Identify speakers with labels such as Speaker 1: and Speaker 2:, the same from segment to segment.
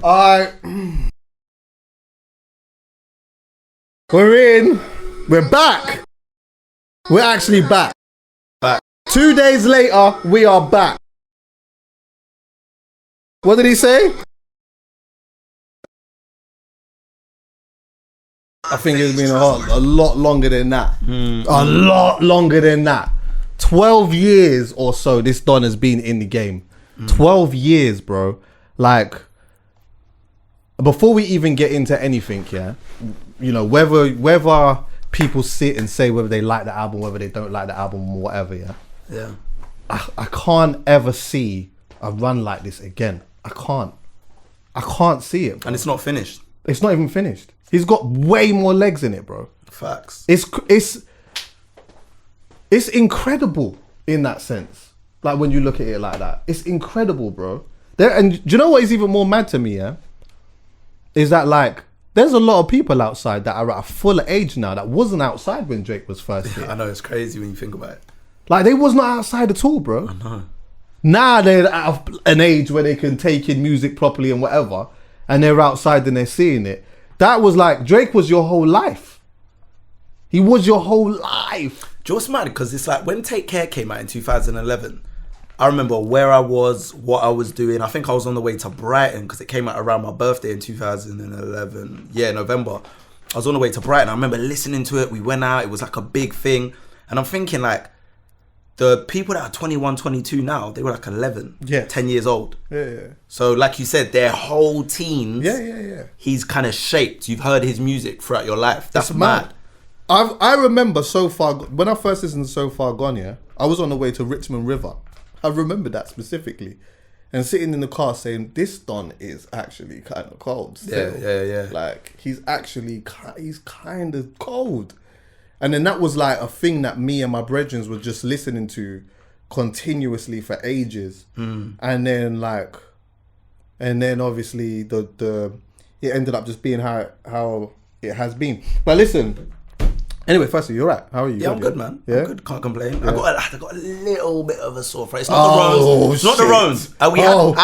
Speaker 1: Alright. We're in. We're back. We're actually back. 2 days later, we are back. What did he say? I think it's been a lot longer than that. A lot longer than that. 12 years or so this Don has been in the game. 12 years, bro. Like, before we even get into anything, yeah, you know, whether people sit and say whether they like the album, whether they don't like the album, or whatever, yeah. I can't ever see a run like this again. I can't see it, bro.
Speaker 2: And it's not finished.
Speaker 1: It's not even finished. He's got way more legs in it, bro.
Speaker 2: Facts.
Speaker 1: It's incredible in that sense. Like, when you look at it like that, it's incredible, bro. And do you know what is even more mad to me, yeah? Is that, like, there's a lot of people outside that are at a full age now that wasn't outside when Drake was first here.
Speaker 2: I know, it's crazy when you think about it.
Speaker 1: Like, they was not outside at all, bro.
Speaker 2: I know.
Speaker 1: Now they're at an age where they can take in music properly and whatever, and they're outside and they're seeing it. That was like, Drake was your whole life. He was your whole life.
Speaker 2: Do you know what's mad? Because it's like, when Take Care came out in 2011, I remember where I was, what I was doing. I think I was on the way to Brighton because it came out around my birthday in 2011. Yeah, November. I was on the way to Brighton. I remember listening to it. We went out. It was like a big thing. And I'm thinking, like, the people that are 21, 22 now, they were like 11, 10 years old.
Speaker 1: Yeah.
Speaker 2: So like you said, their whole teens, he's kind of shaped. You've heard his music throughout your life. That's mad.
Speaker 1: I remember So Far, when I first listened to So Far Gone, yeah, I was on the way to Richmond River. I remember that specifically. And sitting in the car saying, this Don is actually kind of cold still.
Speaker 2: Yeah.
Speaker 1: Like, he's kind of cold. And then that was like a thing that me and my brethren were just listening to continuously for ages. And then obviously it ended up just being how it has been. But listen, anyway, firstly, you're right. How are you?
Speaker 2: Yeah, I'm good, man.
Speaker 1: Yeah?
Speaker 2: I'm good. Can't complain. Yeah. I got a little bit of a sore throat. It's not
Speaker 1: the
Speaker 2: Rose. It's not the Rose. I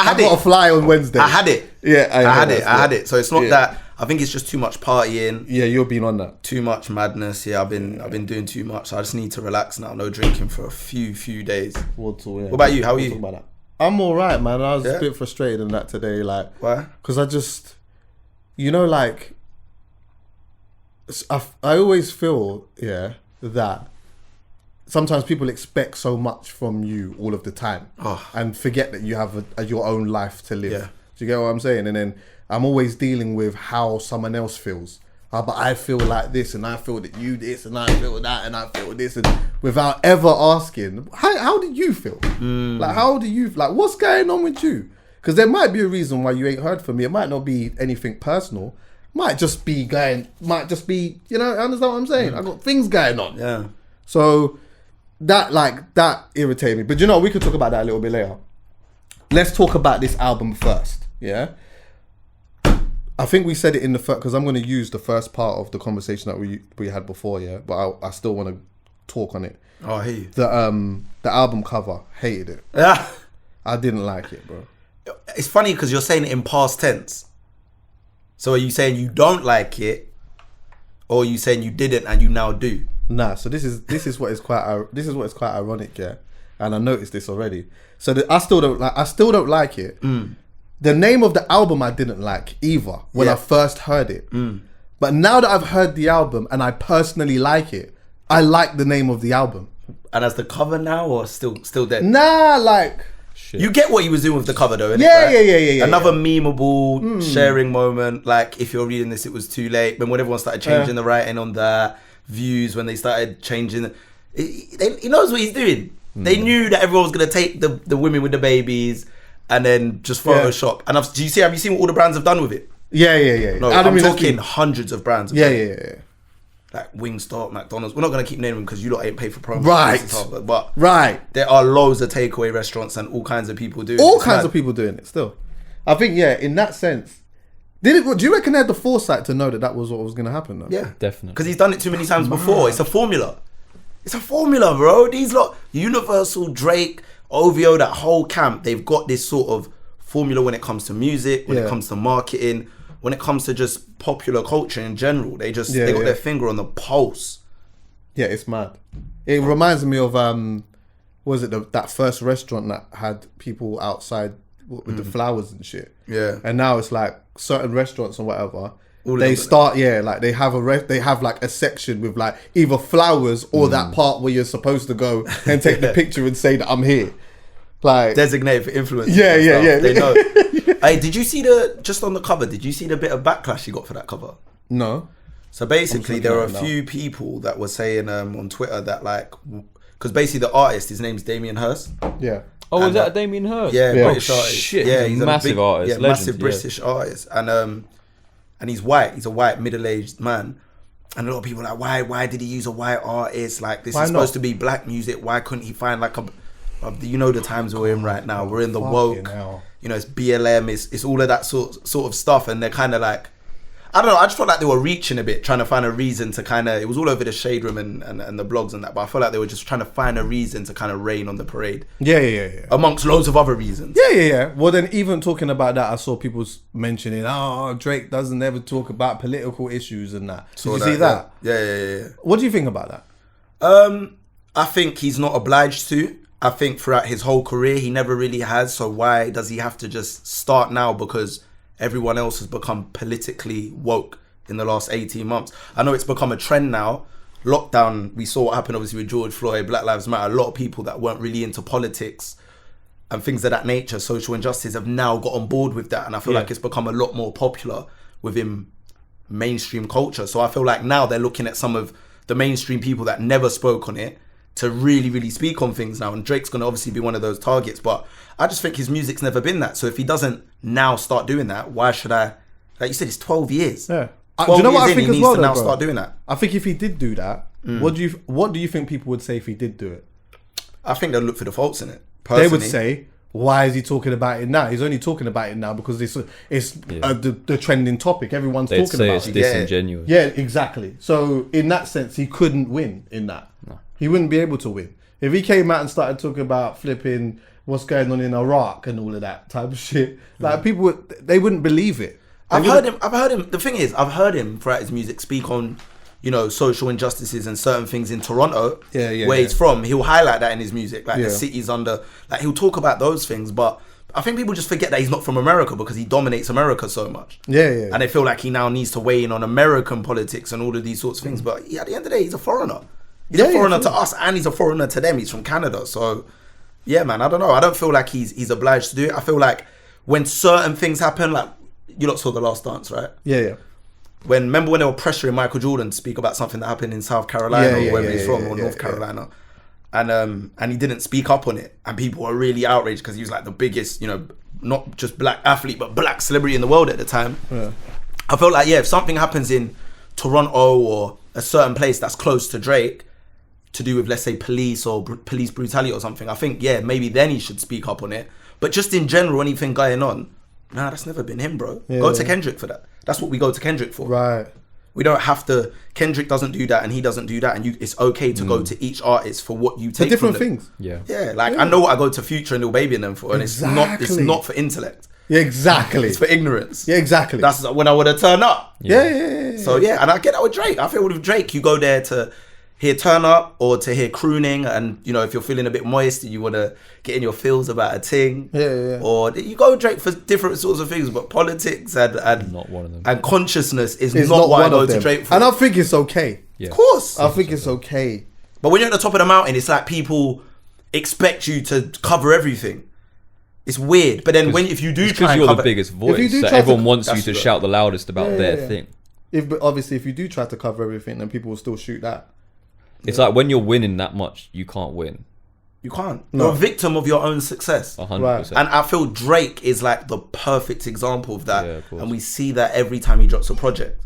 Speaker 2: had it.
Speaker 1: I got a fly on Wednesday.
Speaker 2: I had it.
Speaker 1: Yeah,
Speaker 2: I had it. So it's not that. I think it's just too much partying.
Speaker 1: Yeah, you've been on that.
Speaker 2: Too much madness. Yeah, I've been doing too much. So I just need to relax now. No drinking for a few days. What about you? How are you?
Speaker 1: I'm all right, man. I was a bit frustrated in that today. Like,
Speaker 2: why?
Speaker 1: Because I just, you know, like, I always feel, that sometimes people expect so much from you all of the time and forget that you have your own life to live.
Speaker 2: Yeah.
Speaker 1: Do you get what I'm saying? And then I'm always dealing with how someone else feels. But I feel like this, and I feel that you this, and I feel that, and I feel this, and without ever asking, how do you feel? Like, how do you, like, what's going on with you? Because there might be a reason why you ain't heard from me. It might not be anything personal. Might just be, you know, understand what I'm saying? I got things going on.
Speaker 2: Yeah.
Speaker 1: So that irritated me. But you know, we could talk about that a little bit later. Let's talk about this album first. Yeah. I think we said it in the first, because I'm going to use the first part of the conversation that we had before. Yeah. But I still want to talk on it.
Speaker 2: Oh, I hear you.
Speaker 1: The album cover, hated it.
Speaker 2: Yeah.
Speaker 1: I didn't like it, bro.
Speaker 2: It's funny because you're saying it in past tense. So are you saying you don't like it, or are you saying you didn't and you now do?
Speaker 1: Nah. So this is what is quite ironic, yeah. And I noticed this already. So I still don't like it. The name of the album I didn't like either when I first heard it. But now that I've heard the album and I personally like it, I like the name of the album.
Speaker 2: And as the cover now, or still dead?
Speaker 1: Nah, like.
Speaker 2: Shit. You get what he was doing with the cover though, innit?
Speaker 1: Yeah.
Speaker 2: Another memeable sharing moment. Like, if you're reading this, it was too late. When everyone started changing the writing on the views, when they started changing, he knows what he's doing. They knew that everyone was gonna take the women with the babies and then just Photoshop. And have you seen what all the brands have done with it?
Speaker 1: Yeah.
Speaker 2: No, I'm talking hundreds of brands.
Speaker 1: Yeah.
Speaker 2: Like Wingstop, McDonald's. We're not going to keep naming them because you lot ain't paid for promos.
Speaker 1: Right.
Speaker 2: But there are loads of takeaway restaurants and all kinds of people doing it.
Speaker 1: All kinds of people doing it still. I think, in that sense. Do you reckon they had the foresight to know that was what was going to happen though?
Speaker 2: Yeah.
Speaker 3: Definitely.
Speaker 2: Because he's done it too many times before. It's a formula. Bro. These lot, Universal, Drake, OVO, that whole camp, they've got this sort of formula when it comes to music, when it comes to marketing, when it comes to just popular culture in general. They got their finger on the pulse.
Speaker 1: Yeah, it's mad. It reminds me of was it that first restaurant that had people outside with the flowers and shit?
Speaker 2: Yeah.
Speaker 1: And now it's like certain restaurants or whatever. They start, like they have like a section with like either flowers or that part where you're supposed to go and take the picture and say that I'm here. Like
Speaker 2: designated for influencers.
Speaker 1: Yeah.
Speaker 2: They know. Hey, did you see just on the cover, did you see the bit of backlash he got for that cover?
Speaker 1: No.
Speaker 2: So basically there are a few people that were saying on Twitter that like, because basically the artist, his name's Damien Hirst.
Speaker 1: Yeah.
Speaker 3: Oh, is that Damien Hirst?
Speaker 2: Yeah, British artist.
Speaker 3: Shit,
Speaker 2: yeah,
Speaker 3: he's a massive artist.
Speaker 2: Yeah, massive British artist. And he's white. He's a white middle-aged man. And a lot of people are like, why did he use a white artist? Like, this is supposed to be black music. Why couldn't he find like you know the times we're in right now. We're in the woke. You know, it's BLM. It's all of that sort of stuff. And they're kind of like, I don't know. I just felt like they were reaching a bit, trying to find a reason to kind of. It was all over the shade room and the blogs and that. But I felt like they were just trying to find a reason to kind of rain on the parade. Yeah. Amongst loads of other reasons.
Speaker 1: Yeah. Well, then even talking about that, I saw people mentioning, Drake doesn't ever talk about political issues and that. Did you see that?
Speaker 2: Yeah.
Speaker 1: What do you think about that?
Speaker 2: I think he's not obliged to. I think throughout his whole career, he never really has. So why does he have to just start now? Because everyone else has become politically woke in the last 18 months. I know it's become a trend now. Lockdown, we saw what happened obviously with George Floyd, Black Lives Matter. A lot of people that weren't really into politics and things of that nature, social injustice, have now got on board with that. And I feel like it's become a lot more popular within mainstream culture. So I feel like now they're looking at some of the mainstream people that never spoke on it to really, really speak on things now. And Drake's going to obviously be one of those targets. But I just think his music's never been that. So if he doesn't now start doing that, why should I? Like you said, it's 12 years.
Speaker 1: Yeah.
Speaker 2: 12
Speaker 1: do you know what I think
Speaker 2: he
Speaker 1: as
Speaker 2: needs
Speaker 1: well,
Speaker 2: to now
Speaker 1: bro?
Speaker 2: start doing that.
Speaker 1: I think if he did do that, what do you think people would say if he did do it?
Speaker 2: I think they'd look for the faults in it. Personally.
Speaker 1: They would say, why is he talking about it now? He's only talking about it now because it's the trending topic. Everyone's talking about
Speaker 3: it's
Speaker 1: it.
Speaker 3: disingenuous.
Speaker 1: Yeah, exactly. So in that sense, he couldn't win in that.
Speaker 3: No.
Speaker 1: He wouldn't be able to win. If he came out and started talking about flipping what's going on in Iraq and all of that type of shit, like people they wouldn't believe it.
Speaker 2: I've heard him. The thing is, I've heard him throughout his music speak on, you know, social injustices and certain things in Toronto, where he's from. He'll highlight that in his music, like the city's under. Like he'll talk about those things, but I think people just forget that he's not from America because he dominates America so much.
Speaker 1: Yeah.
Speaker 2: And they feel like he now needs to weigh in on American politics and all of these sorts of things. But at the end of the day, he's a foreigner. He's a foreigner to us, and he's a foreigner to them. He's from Canada, so yeah, man. I don't know. I don't feel like he's obliged to do it. I feel like when certain things happen, like you lot saw The Last Dance, right?
Speaker 1: Yeah.
Speaker 2: Remember when they were pressuring Michael Jordan to speak about something that happened in South Carolina or wherever he's from, or North Carolina, and he didn't speak up on it, and people were really outraged because he was like the biggest, you know, not just black athlete but black celebrity in the world at the time. Yeah. I felt like if something happens in Toronto or a certain place that's close to Drake, to do with, let's say, police or police brutality or something, I think maybe then he should speak up on it. But just in general, anything going on, that's never been him, bro. Go to Kendrick for that. That's what we go to Kendrick for.
Speaker 1: Right.
Speaker 2: We don't have to. Kendrick doesn't do that and he doesn't do that, and it's okay to go to each artist for what you take.
Speaker 1: For different
Speaker 2: from them.
Speaker 1: things.
Speaker 2: Yeah. I know what I go to Future and Lil Baby and them for, and it's not for intellect.
Speaker 1: Yeah, exactly.
Speaker 2: It's for ignorance.
Speaker 1: Yeah, exactly.
Speaker 2: That's when I would have turned up.
Speaker 1: Yeah.
Speaker 2: So and I get that with Drake. I feel with Drake, you go there to hear turn up or to hear crooning, and you know, if you're feeling a bit moist and you want to get in your feels about a ting, or you go Drake for different sorts of things, but politics and
Speaker 3: not one of them,
Speaker 2: and consciousness is not what I go to Drake for.
Speaker 1: And I think it's okay.
Speaker 2: Of course,
Speaker 1: I think it's okay.
Speaker 2: But when you're at the top of the mountain, it's like people expect you to cover everything. It's weird. But then if you do try and
Speaker 3: you're
Speaker 2: cover,
Speaker 3: the biggest voice, so everyone wants you to shout the loudest about their thing.
Speaker 1: But obviously, if you do try to cover everything, then people will still shoot that.
Speaker 3: It's like when you're winning that much, you can't win.
Speaker 2: You can't. You're a victim of your own success.
Speaker 3: 100%.
Speaker 2: And I feel Drake is like the perfect example of that. And we see that every time he drops a project.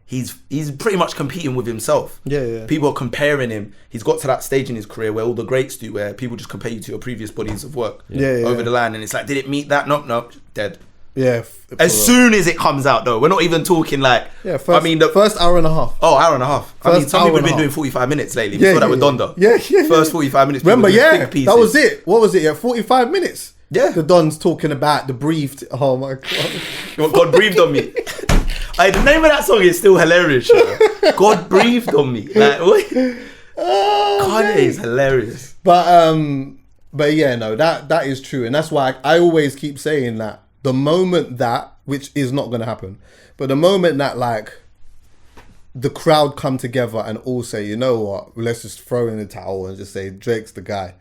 Speaker 2: He's pretty much competing with himself. People are comparing him. He's got to that stage in his career where all the greats do, where people just compare you to your previous bodies of work over the line. And it's like, did it meet that? Nope, dead.
Speaker 1: Yeah.
Speaker 2: As soon as it comes out, though, we're not even talking like.
Speaker 1: The first hour and a half.
Speaker 2: Oh, hour and a half. Some people have been doing 45 minutes lately. We saw that with Donda.
Speaker 1: Yeah.
Speaker 2: First 45 minutes.
Speaker 1: Remember, that was it. What was it? 45 minutes.
Speaker 2: Yeah.
Speaker 1: The Don's talking about the breathed. Oh my God.
Speaker 2: God breathed on me. The name of that song is still hilarious. You know? God breathed on me. Like, what? Kanye is hilarious.
Speaker 1: But yeah, no, that is true. And that's why I always keep saying that the moment that, which is not going to happen, but the moment that like the crowd come together and all say, you know what, let's just throw in the towel and just say Drake's the guy.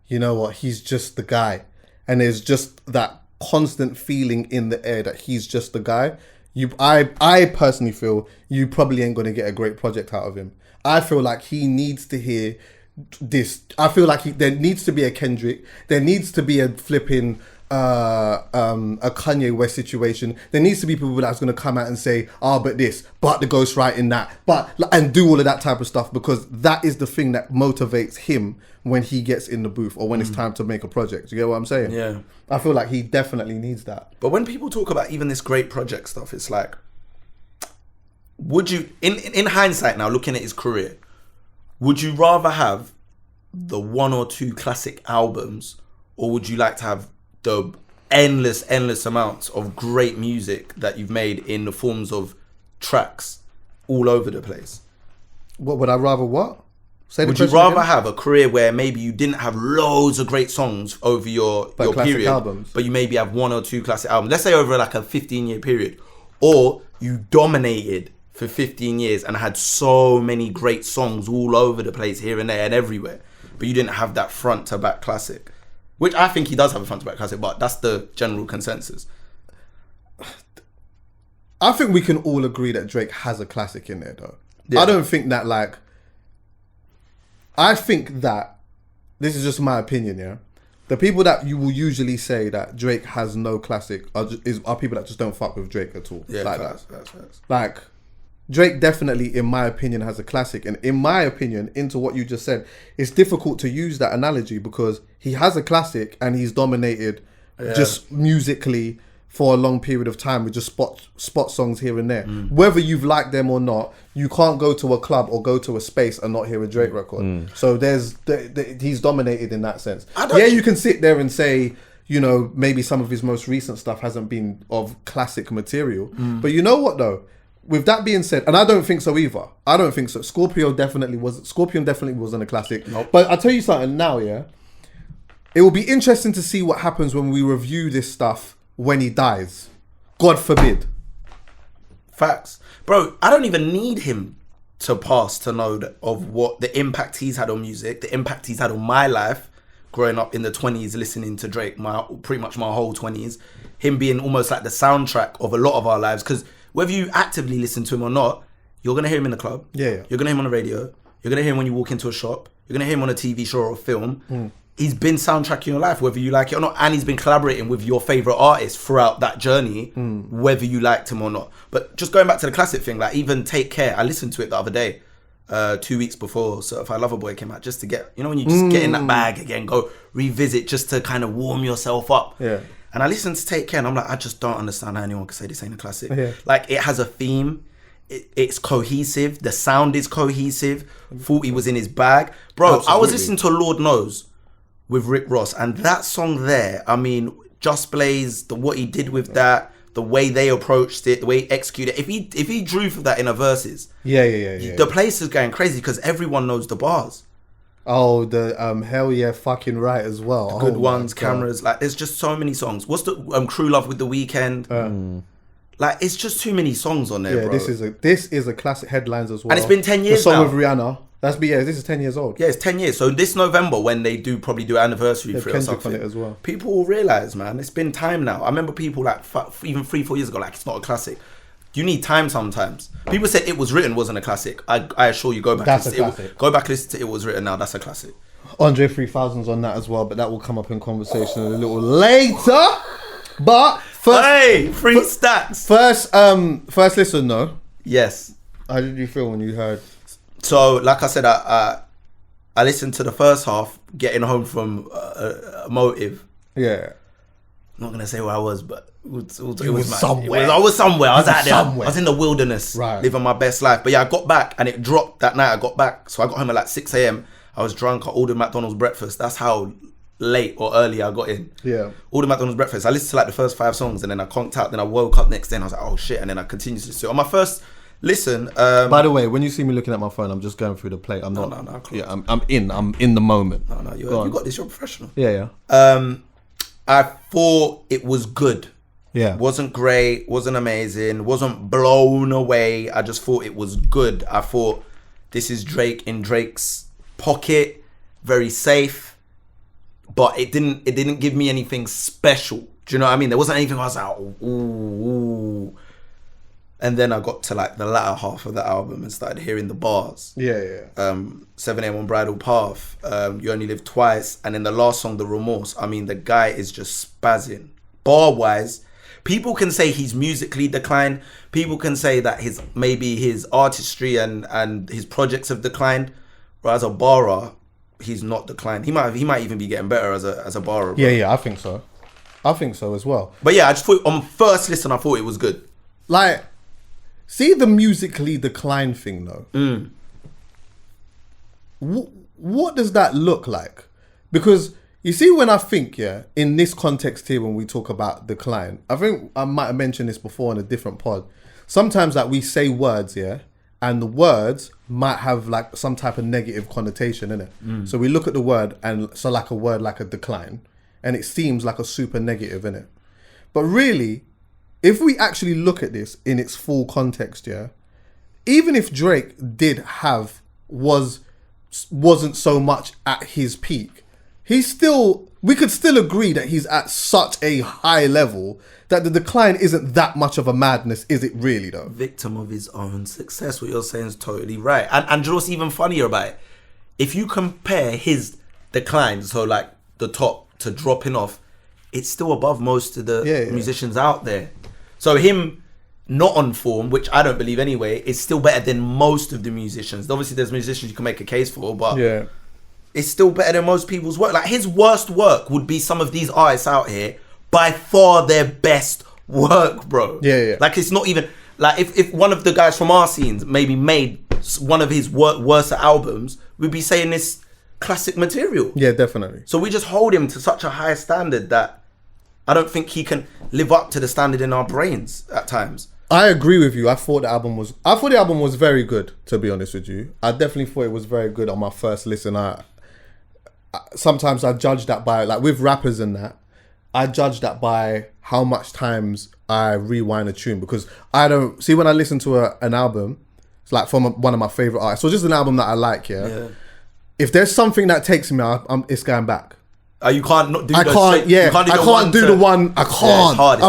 Speaker 1: You know what, he's just the guy. And there's just that constant feeling in the air that he's just the guy. I personally feel you probably ain't going to get a great project out of him. I feel like he needs to hear this. I feel like there needs to be a Kendrick. There needs to be a flipping a Kanye West situation. There needs to be people that's going to come out and say, but this, but the ghostwriting that, and do all of that type of stuff, because that is the thing that motivates him when he gets in the booth or when it's time to make a project. You get what I'm saying?
Speaker 2: Yeah.
Speaker 1: I feel like he definitely needs that.
Speaker 2: But when people talk about even this great project stuff, it's like, would you, in hindsight now, looking at his career, would you rather have the 1 or 2 classic albums, or would you like to have the endless amounts of great music that you've made in the forms of tracks all over the place?
Speaker 1: What would I rather what?
Speaker 2: Would you rather have a career where maybe you didn't have loads of great songs over your period,
Speaker 1: albums,
Speaker 2: but you maybe have 1 or 2 classic albums, let's say over like a 15-year period, or you dominated for 15 years and had so many great songs all over the place, here and there and everywhere, but you didn't have that front to back classic? Which I think he does have a front to back classic, but that's the general consensus.
Speaker 1: I think we can all agree that Drake has a classic in there, though.
Speaker 2: Yeah.
Speaker 1: I don't think that, like... I think that... This is just my opinion, yeah? The people that you will usually say that Drake has no classic are people that just don't fuck with Drake at all.
Speaker 2: Yeah,
Speaker 1: like
Speaker 2: that's.
Speaker 1: Like, Drake definitely, in my opinion, has a classic. And in my opinion, into what you just said, it's difficult to use that analogy because he has a classic and he's dominated just musically for a long period of time with just spot songs here and there. Whether you've liked them or not, you can't go to a club or go to a space and not hear a Drake record. So he's dominated in that sense. You can sit there and say, you know, maybe some of his most recent stuff hasn't been of classic material. But you know what though? With that being said, and I don't think so either. I don't think so. Scorpion definitely wasn't a classic.
Speaker 2: Nope.
Speaker 1: But I'll tell you something now, yeah? It will be interesting to see what happens when we review this stuff when he dies. God forbid.
Speaker 2: Facts. Bro, I don't even need him to pass to know of what the impact he's had on music, the impact he's had on my life, growing up in the 20s, listening to Drake, pretty much my whole 20s. Him being almost like the soundtrack of a lot of our lives, because whether you actively listen to him or not, you're going to hear him in the club.
Speaker 1: Yeah.
Speaker 2: You're going to hear him on the radio. You're going to hear him when you walk into a shop. You're going to hear him on a TV show or a film. He's been soundtracking your life, whether you like it or not. And he's been collaborating with your favourite artists throughout that journey, whether you liked him or not. But just going back to the classic thing, like even Take Care, I listened to it the other day, 2 weeks before Certified Lover Boy came out, just to get, you know, when you just get in that bag again, go revisit just to kind of warm yourself up.
Speaker 1: Yeah.
Speaker 2: And I listened to Take Care and I'm like, I just don't understand how anyone can say this ain't a classic.
Speaker 1: Yeah.
Speaker 2: Like, it has a theme. It's cohesive. The sound is cohesive. Thought he was in his bag. Bro,
Speaker 1: Absolutely.
Speaker 2: I was listening to Lord Knows with Rick Ross. And that song there, I mean, Just Blaze, what he did with that, the way they approached it, the way he executed it. If he drew for that in a verses, the place is going crazy because everyone knows the bars.
Speaker 1: Oh, the Hell Yeah Fucking Right as well.
Speaker 2: Good Ones, Cameras, like there's just so many songs. What's the Crew Love with The Weeknd? Like it's just too many songs on there, bro.
Speaker 1: This is a classic. Headlines as well.
Speaker 2: And it's been 10 years
Speaker 1: now. The song
Speaker 2: now.
Speaker 1: with Rihanna. This is 10 years old.
Speaker 2: Yeah, it's 10 years. So this November, when they probably do anniversary for it or
Speaker 1: Kendrick
Speaker 2: something,
Speaker 1: on it as well.
Speaker 2: People will realise, man, it's been time now. I remember people like even 3-4 years ago, like it's not a classic. You need time sometimes. People said It Was Written wasn't a classic. I assure you, go back and listen to It Was Written now. That's a classic.
Speaker 1: Andre 3000's on that as well, but that will come up in conversation a little later. But first,
Speaker 2: free stacks.
Speaker 1: First listen though.
Speaker 2: Yes.
Speaker 1: How did you feel when you heard?
Speaker 2: So, like I said, I listened to the first half, getting home from a Motive.
Speaker 1: Yeah.
Speaker 2: I'm not gonna say where I was, but it was
Speaker 1: somewhere.
Speaker 2: I was somewhere. I was out there.
Speaker 1: Somewhere.
Speaker 2: I was in the wilderness, living my best life. But yeah, I got back and it dropped that night. I got back, so I got home at like 6 a.m. I was drunk. I ordered McDonald's breakfast. That's how late or early I got in.
Speaker 1: Yeah.
Speaker 2: All the McDonald's breakfast. I listened to like the first 5 songs and then I conked out. Then I woke up next day and I was like, oh shit. And then I continued to listen. On my first listen.
Speaker 1: By the way, when you see me looking at my phone, I'm just going through the plate. I'm not.
Speaker 2: No.
Speaker 1: Yeah, I'm in the moment.
Speaker 2: No, you got this. You're a professional.
Speaker 1: Yeah.
Speaker 2: I thought it was good.
Speaker 1: Yeah.
Speaker 2: Wasn't great. Wasn't amazing. Wasn't blown away. I just thought it was good. I thought this is Drake in Drake's pocket. Very safe. But it didn't give me anything special. Do you know what I mean? There wasn't anything I was like, ooh. And then I got to like the latter half of the album and started hearing the bars.
Speaker 1: Yeah.
Speaker 2: 7 a.m. on Bridal Path, You Only Live Twice, and then the last song, The Remorse. I mean, the guy is just spazzing. Bar-wise, people can say he's musically declined. People can say that his artistry and his projects have declined. But as a barer, he's not declined. He might even be getting better as a barer. Bro.
Speaker 1: Yeah, I think so. I think so as well.
Speaker 2: But yeah, I just thought on first listen, I thought it was good.
Speaker 1: Like, see the musically declined thing though. What does that look like? Because you see, when I think, in this context here, when we talk about decline, I think I might have mentioned this before in a different pod. Sometimes like we say words, and the words might have like some type of negative connotation in it. So we look at the word and so like a word like a decline, and it seems like a super negative in it. But really, if we actually look at this in its full context, even if Drake wasn't so much at his peak, we could still agree that he's at such a high level that the decline isn't that much of a madness, is it really though?
Speaker 2: Victim of his own success. What you're saying is totally right. And you know what's even funnier about it? If you compare his decline, so like the top to dropping off, it's still above most of the musicians out there. So him not on form, which I don't believe anyway, is still better than most of the musicians. Obviously there's musicians you can make a case for, but it's still better than most people's work. Like his worst work would be some of these artists out here, by far their best work, bro. Like it's not even like if one of the guys from our scenes maybe made one of his worst albums, we'd be saying this classic material. Yeah,
Speaker 1: definitely.
Speaker 2: So we just hold him to such a high standard that I don't think he can live up to the standard in our brains at times.
Speaker 1: I agree with you. I thought the album was very good, to be honest with you. I definitely thought it was very good on my first listen. Sometimes I judge that by, like with rappers and that, I judge that by how much times I rewind a tune, because I don't see when I listen to an album, it's like from one of my favorite artists, so just an album that I like. If there's something that takes me, it's going back.
Speaker 2: You can't not do.
Speaker 1: I can't. I can't do the one. I can't.
Speaker 2: It's hard. It's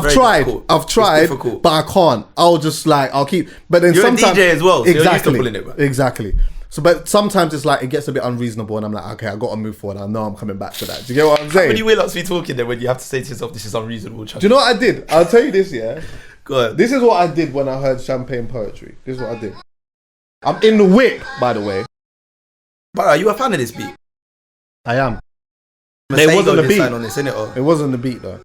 Speaker 1: I've tried, but I can't. I'll keep. But then
Speaker 2: you're
Speaker 1: sometimes
Speaker 2: a DJ as well. So
Speaker 1: exactly.
Speaker 2: You're used to pulling it, bro.
Speaker 1: Exactly. So, but sometimes it's like it gets a bit unreasonable, and I'm like, okay, I got to move forward. I know I'm coming back to that. Do you get what I'm saying?
Speaker 2: How many will ups be talking there when you have to say to yourself, "This is unreasonable"?
Speaker 1: Do you know what I did? I'll tell you this.
Speaker 2: Go ahead.
Speaker 1: This is what I did when I heard Champagne Poetry. This is what I did. I'm in the whip, by the way.
Speaker 2: But are you a fan of this beat?
Speaker 1: I am.
Speaker 2: It wasn't the beat on this, innit?
Speaker 1: It wasn't the beat though.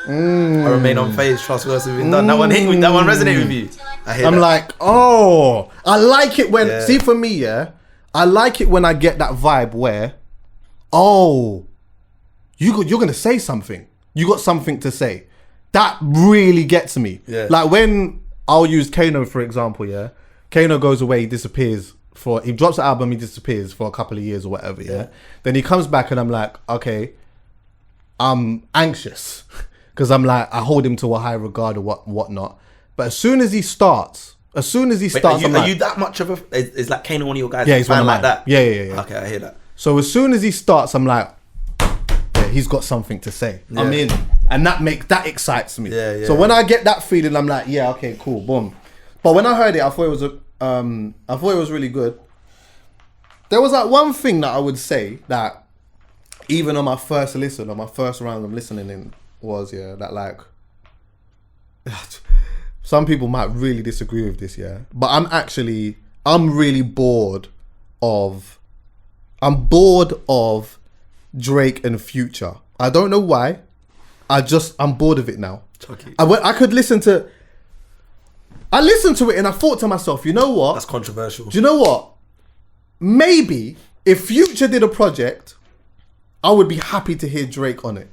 Speaker 2: I remain unfazed, trustworthy, been done. That one resonated with you.
Speaker 1: I'm like, oh, I like it when see for me, I like it when I get that vibe where, oh, you're gonna say something. You got something to say. That really gets me. Like when I'll use Kano for example. Kano goes away, he disappears he drops the album, he disappears for a couple of years or whatever. Then he comes back and I'm like, okay, I'm anxious. Because I'm like, I hold him to a high regard or whatnot. But as soon as he starts,
Speaker 2: are you that much of a? Is like Kano one of your guys?
Speaker 1: Yeah, he's one of mine.
Speaker 2: That.
Speaker 1: Yeah.
Speaker 2: Okay, I hear that.
Speaker 1: So as soon as he starts, I'm like, he's got something to say. I'm in, and that excites me. So when I get that feeling, I'm like, yeah, okay, cool, boom. But when I heard it, I thought it was really good. There was like one thing that I would say that even on my first listen, on my first round of listening in, was that like some people might really disagree with this, but I'm really bored of Drake and Future. I don't know why, I'm bored of it now.
Speaker 2: Chuckie.
Speaker 1: I could listen to. I listened to it and I thought to myself, you know what?
Speaker 2: That's controversial.
Speaker 1: Do you know what? Maybe if Future did a project, I would be happy to hear Drake on it.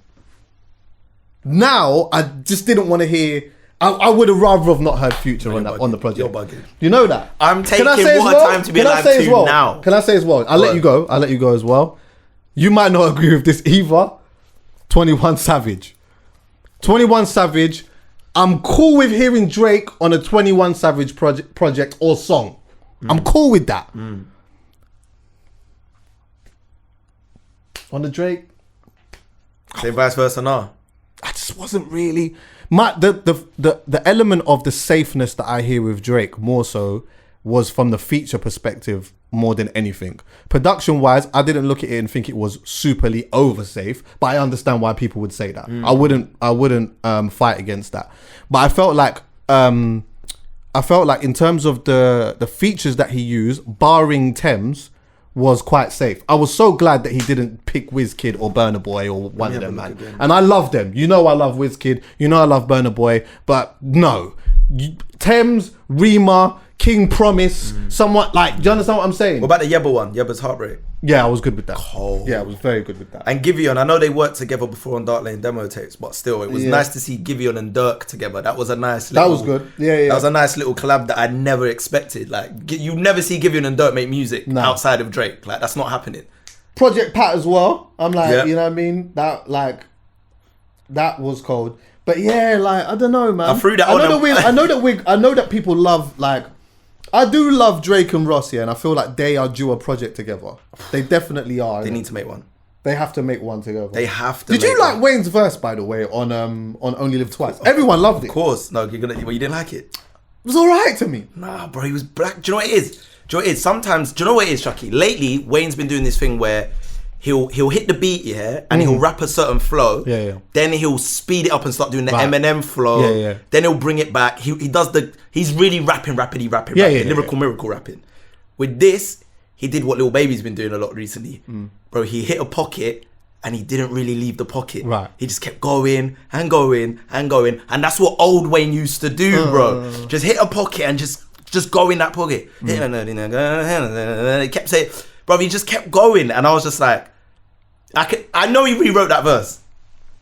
Speaker 1: Now, I just didn't want to hear. I would have rather have not heard Future on the project.
Speaker 2: You're bugging.
Speaker 1: You know that?
Speaker 2: I'm taking What a Time to Be Alive 2 now.
Speaker 1: Can I say as well? I'll let you go as well. You might not agree with this either. 21 Savage. 21 Savage. I'm cool with hearing Drake on a 21 Savage project or song. I'm cool with that. On the Drake.
Speaker 2: Say vice versa now.
Speaker 1: I just wasn't really the element of the safeness that I hear with Drake more so was from the feature perspective more than anything. Production wise, I didn't look at it and think it was superly over safe, but I understand why people would say that. I wouldn't fight against that. But I felt like in terms of the features that he used, barring Thames, was quite safe. I was so glad that he didn't pick Wizkid or Burna Boy or one of them, man. And I love them. You know I love Wizkid. You know I love Burna Boy. But no. Thames, Rima, King Promise, somewhat like, do you understand what I'm saying?
Speaker 2: What about the Yebba one? Yebba's Heartbreak.
Speaker 1: Yeah, I was good with that.
Speaker 2: Cold.
Speaker 1: Yeah, I was very good with that.
Speaker 2: And Giveon, I know they worked together before on Dark Lane demo tapes, but still, it was nice to see Giveon and Dirk together. That was a nice little...
Speaker 1: That was good. Yeah.
Speaker 2: That was a nice little collab that I never expected. Like, you never see Giveon and Dirk make music outside of Drake. Like, that's not happening.
Speaker 1: Project Pat as well. I'm like, you know what I mean? That was cold. But yeah, like, I don't know, man.
Speaker 2: I threw that on
Speaker 1: I know that people love, like, I do love Drake and Ross, yeah, and I feel like they are due a project together. They definitely are.
Speaker 2: They need to make one.
Speaker 1: They have to make one together.
Speaker 2: They have to.
Speaker 1: Did you like Wayne's verse, by the way, on Only Live Twice? Everyone loved it.
Speaker 2: Of course. No, you didn't like it?
Speaker 1: It was alright to me.
Speaker 2: Nah, bro, he was black. Do you know what it is? Sometimes, do you know what it is, Chuckie? Lately, Wayne's been doing this thing where he'll hit the beat, and he'll rap a certain flow.
Speaker 1: Yeah.
Speaker 2: Then he'll speed it up and start doing the Eminem flow.
Speaker 1: Yeah. Then
Speaker 2: he'll bring it back. He's really rapping. Lyrical miracle rapping. With this, he did what Lil Baby's been doing a lot recently. Bro, he hit a pocket and he didn't really leave the pocket.
Speaker 1: Right.
Speaker 2: He just kept going and going and going. And that's what old Wayne used to do, bro. Just hit a pocket and just go in that pocket. He kept saying, bro, he just kept going. And I was just like, I know he rewrote that verse.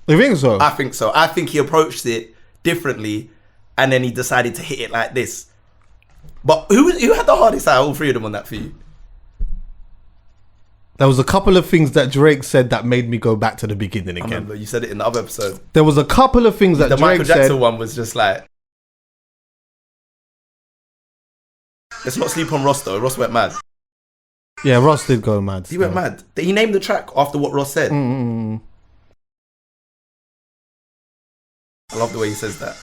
Speaker 1: You think so?
Speaker 2: I think so. I think he approached it differently and then he decided to hit it like this. But who had the hardest out of all three of them on that for you?
Speaker 1: There was a couple of things that Drake said that made me go back to the beginning again.
Speaker 2: I remember you said it in the other episode.
Speaker 1: There was a couple of things that
Speaker 2: the
Speaker 1: Drake
Speaker 2: Michael Jackson
Speaker 1: said.
Speaker 2: one was just like, let's not sleep on Ross though. Ross went mad.
Speaker 1: Yeah, Ross did go mad.
Speaker 2: He went mad. He named the track after what Ross said.
Speaker 1: I
Speaker 2: love the way he says that.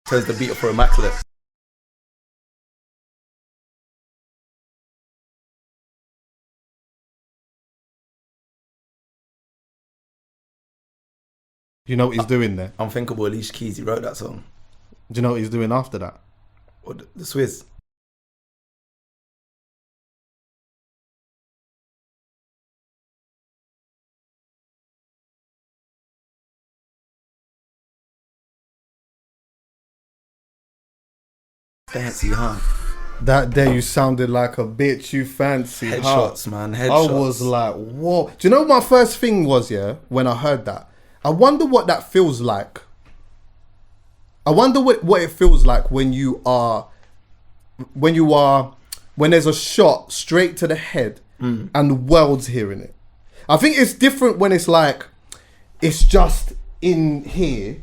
Speaker 2: Turns the beat up for immaculate.
Speaker 1: You know what he's doing there?
Speaker 2: Unthinkable Alicia Keys, he wrote that song.
Speaker 1: Do you know what he's doing after that?
Speaker 2: Or the Swizz. Fancy, huh?
Speaker 1: That day you sounded like a bitch, you fancy.
Speaker 2: Headshots, man. Headshots.
Speaker 1: I was like, whoa. Do you know what my first thing was, when I heard that? I wonder what that feels like. I wonder what it feels like when there's a shot straight to the head and the world's hearing it. I think it's different when it's like, it's just in here.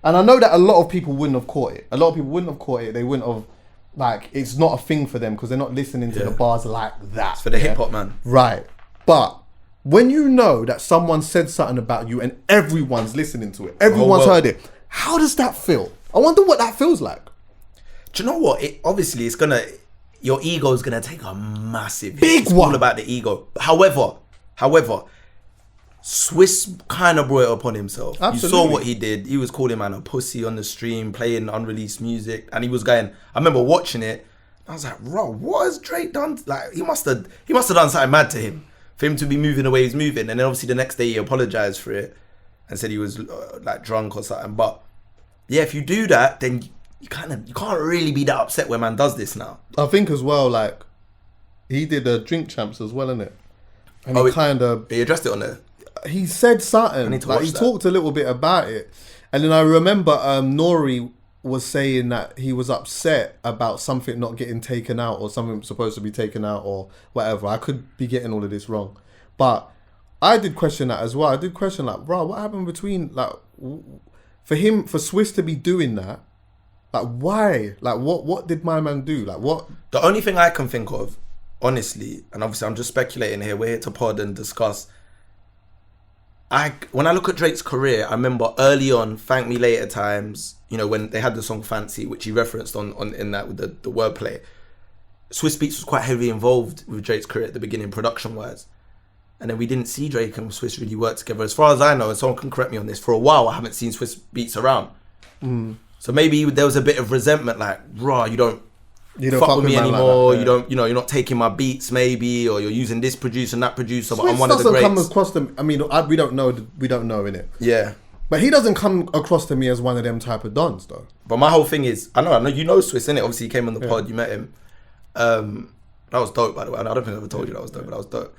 Speaker 1: And I know that a lot of people wouldn't have caught it. They wouldn't have, like, it's not a thing for them because they're not listening to the bars like that.
Speaker 2: It's for the hip hop, man.
Speaker 1: Right. But when you know that someone said something about you and everyone's listening to it, everyone's heard it, how does that feel? I wonder what that feels like.
Speaker 2: Do you know what? Obviously, your ego is gonna take a massive hit.
Speaker 1: Big
Speaker 2: it's
Speaker 1: one.
Speaker 2: All about the ego. However, Swiss kind of brought it upon himself.
Speaker 1: Absolutely.
Speaker 2: You saw what he did. He was calling man a pussy on the stream, playing unreleased music, and he was going. I remember watching it. I was like, bro, what has Drake done? Like, he must have done something mad to him for him to be moving the way he's moving. And then obviously the next day he apologized for it and said he was like drunk or something. But yeah, if you do that, then you can't really be that upset when man does this now.
Speaker 1: I think as well, like, he did a Drink Champs as well, innit? And he kind of...
Speaker 2: He addressed it on there.
Speaker 1: He said something. Like, he talked a little bit about it. And then I remember Nori was saying that he was upset about something not getting taken out or something supposed to be taken out or whatever. I could be getting all of this wrong. But I did question that as well. I did question, like, bro, what happened between, like, for Swiss to be doing that? Like, why? Like, what did my man do? Like, what?
Speaker 2: The only thing I can think of, honestly, and obviously I'm just speculating here, we're here to pod and discuss. When I look at Drake's career, I remember early on, Thank Me Later times, you know, when they had the song Fancy, which he referenced on in that with the wordplay. Swiss Beats was quite heavily involved with Drake's career at the beginning, production-wise. And then we didn't see Drake and Swiss really work together. As far as I know, and someone can correct me on this, for a while I haven't seen Swiss Beats around. So maybe there was a bit of resentment, like, raw, you don't fuck with me anymore. Like that, yeah. You're not taking my beats, maybe, or you're using this producer and that producer. But I'm one of the greats.
Speaker 1: Come across them. I mean, we don't know innit?
Speaker 2: Yeah,
Speaker 1: but he doesn't come across to me as one of them type of dons, though.
Speaker 2: But my whole thing is, I know you know Swiss, innit? Obviously, he came on the pod. You met him. That was dope, by the way. I don't think I ever told you that was dope, but that was dope.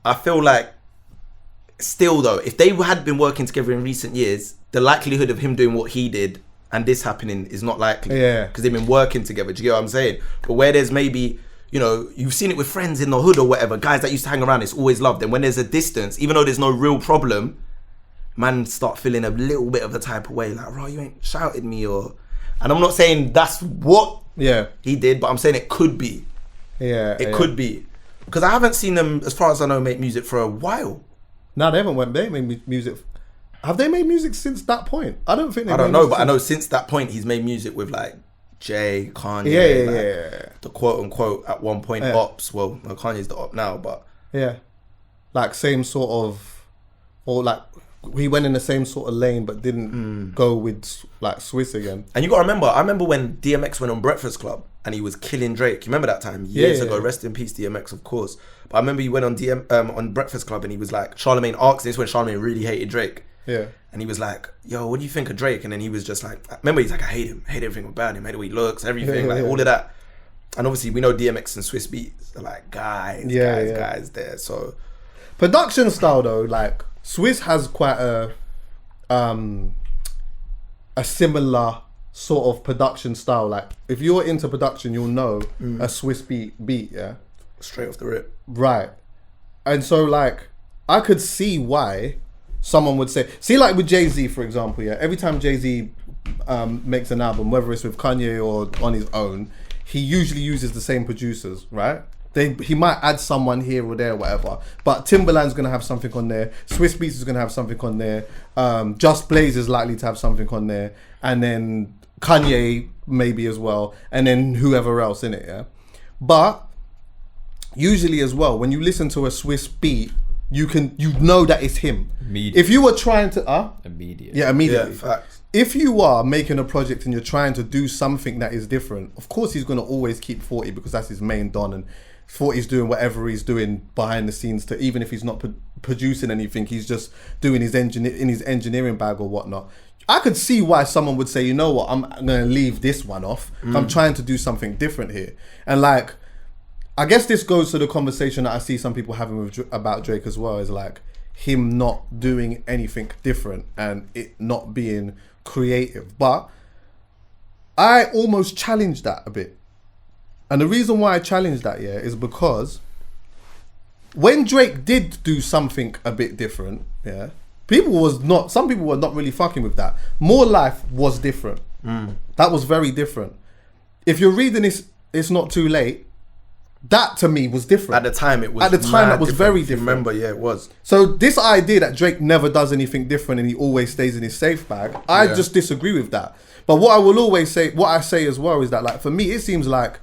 Speaker 2: I feel like, still though, if they had been working together in recent years, the likelihood of him doing what he did and this happening is not likely.
Speaker 1: Yeah.
Speaker 2: Because they've been working together. Do you get what I'm saying? But where there's maybe, you know, you've seen it with friends in the hood or whatever, guys that used to hang around, it's always loved. And when there's a distance, even though there's no real problem, man start feeling a little bit of a type of way. Like, bro, you ain't shouted me or... And I'm not saying that's what he did, but I'm saying it could be.
Speaker 1: Yeah.
Speaker 2: It could be. Because I haven't seen them, as far as I know, make music for a while.
Speaker 1: No, they haven't. They made music... Have they made music since that point? I don't think
Speaker 2: I don't know, but I know since that point he's made music with like Jay, Kanye, the quote unquote at one point ops. Well, no, Kanye's the op now, but
Speaker 1: like same sort of, or like he went in the same sort of lane but didn't go with like Swiss again.
Speaker 2: And you got to remember, I remember when DMX went on Breakfast Club and he was killing Drake. You remember that time years ago? Rest in peace, DMX, of course. But I remember he went on on Breakfast Club and he was like, Charlemagne asked this when Charlemagne really hated Drake.
Speaker 1: Yeah.
Speaker 2: And he was like, yo, what do you think of Drake? And then he was just like, remember, he's like, I hate him. I hate everything about him. I hate the way he looks, everything, all of that. And obviously, we know DMX and Swiss Beats are like guys there. So,
Speaker 1: production style though, like Swiss has quite a similar sort of production style. Like, if you're into production, you'll know a Swiss beat, yeah?
Speaker 2: Straight off the rip.
Speaker 1: Right. And so, like, I could see why someone would say, like with Jay-Z, for example, yeah, every time Jay-Z makes an album, whether it's with Kanye or on his own, he usually uses the same producers, right? He might add someone here or there, whatever. But Timbaland's going to have something on there. Swiss Beats is going to have something on there. Just Blaze is likely to have something on there. And then Kanye maybe as well. And then whoever else in it, yeah? But usually as well, when you listen to a Swiss beat, you know that it's him.
Speaker 3: Immediately.
Speaker 1: If you were trying to...
Speaker 3: Immediately.
Speaker 1: Yeah, immediately.
Speaker 2: Yeah, facts.
Speaker 1: If you are making a project and you're trying to do something that is different, of course he's going to always keep 40 because that's his main don, and 40's doing whatever he's doing behind the scenes to, even if he's not producing anything, he's just doing his engineering bag or whatnot. I could see why someone would say, you know what, I'm going to leave this one off. I'm trying to do something different here. And like, I guess this goes to the conversation that I see some people having about Drake as well, is like him not doing anything different and it not being creative. But I almost challenged that a bit. And the reason why I challenged that, is because when Drake did do something a bit different, some people were not really fucking with that. More Life was different. That was very different. If you're reading It's Not Too Late, that to me was different.
Speaker 2: At the time, it was.
Speaker 1: At the time, that was very different.
Speaker 2: Remember, it was.
Speaker 1: So this idea that Drake never does anything different and he always stays in his safe bag, I just disagree with that. But what I will always say, what I say as well, is that like for me, it seems like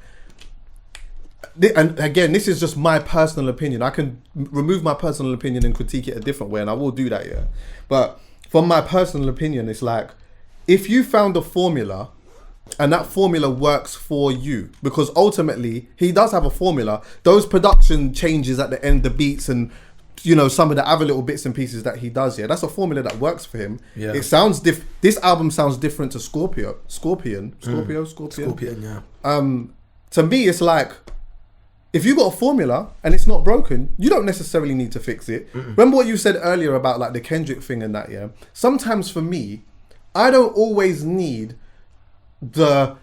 Speaker 1: and again, this is just my personal opinion. I can remove my personal opinion and critique it a different way, and I will do that, yeah. But from my personal opinion, it's like, if you found a formula and that formula works for you, because ultimately he does have a formula, those production changes at the end, the beats and, you know, some of the other little bits and pieces that he does, yeah, that's a formula that works for him. Yeah. It sounds this album sounds different to Scorpion,
Speaker 2: yeah.
Speaker 1: To me, it's like, if you got a formula and it's not broken, you don't necessarily need to fix it. Remember what you said earlier about like the Kendrick thing and that, yeah? Sometimes for me, I don't always need the,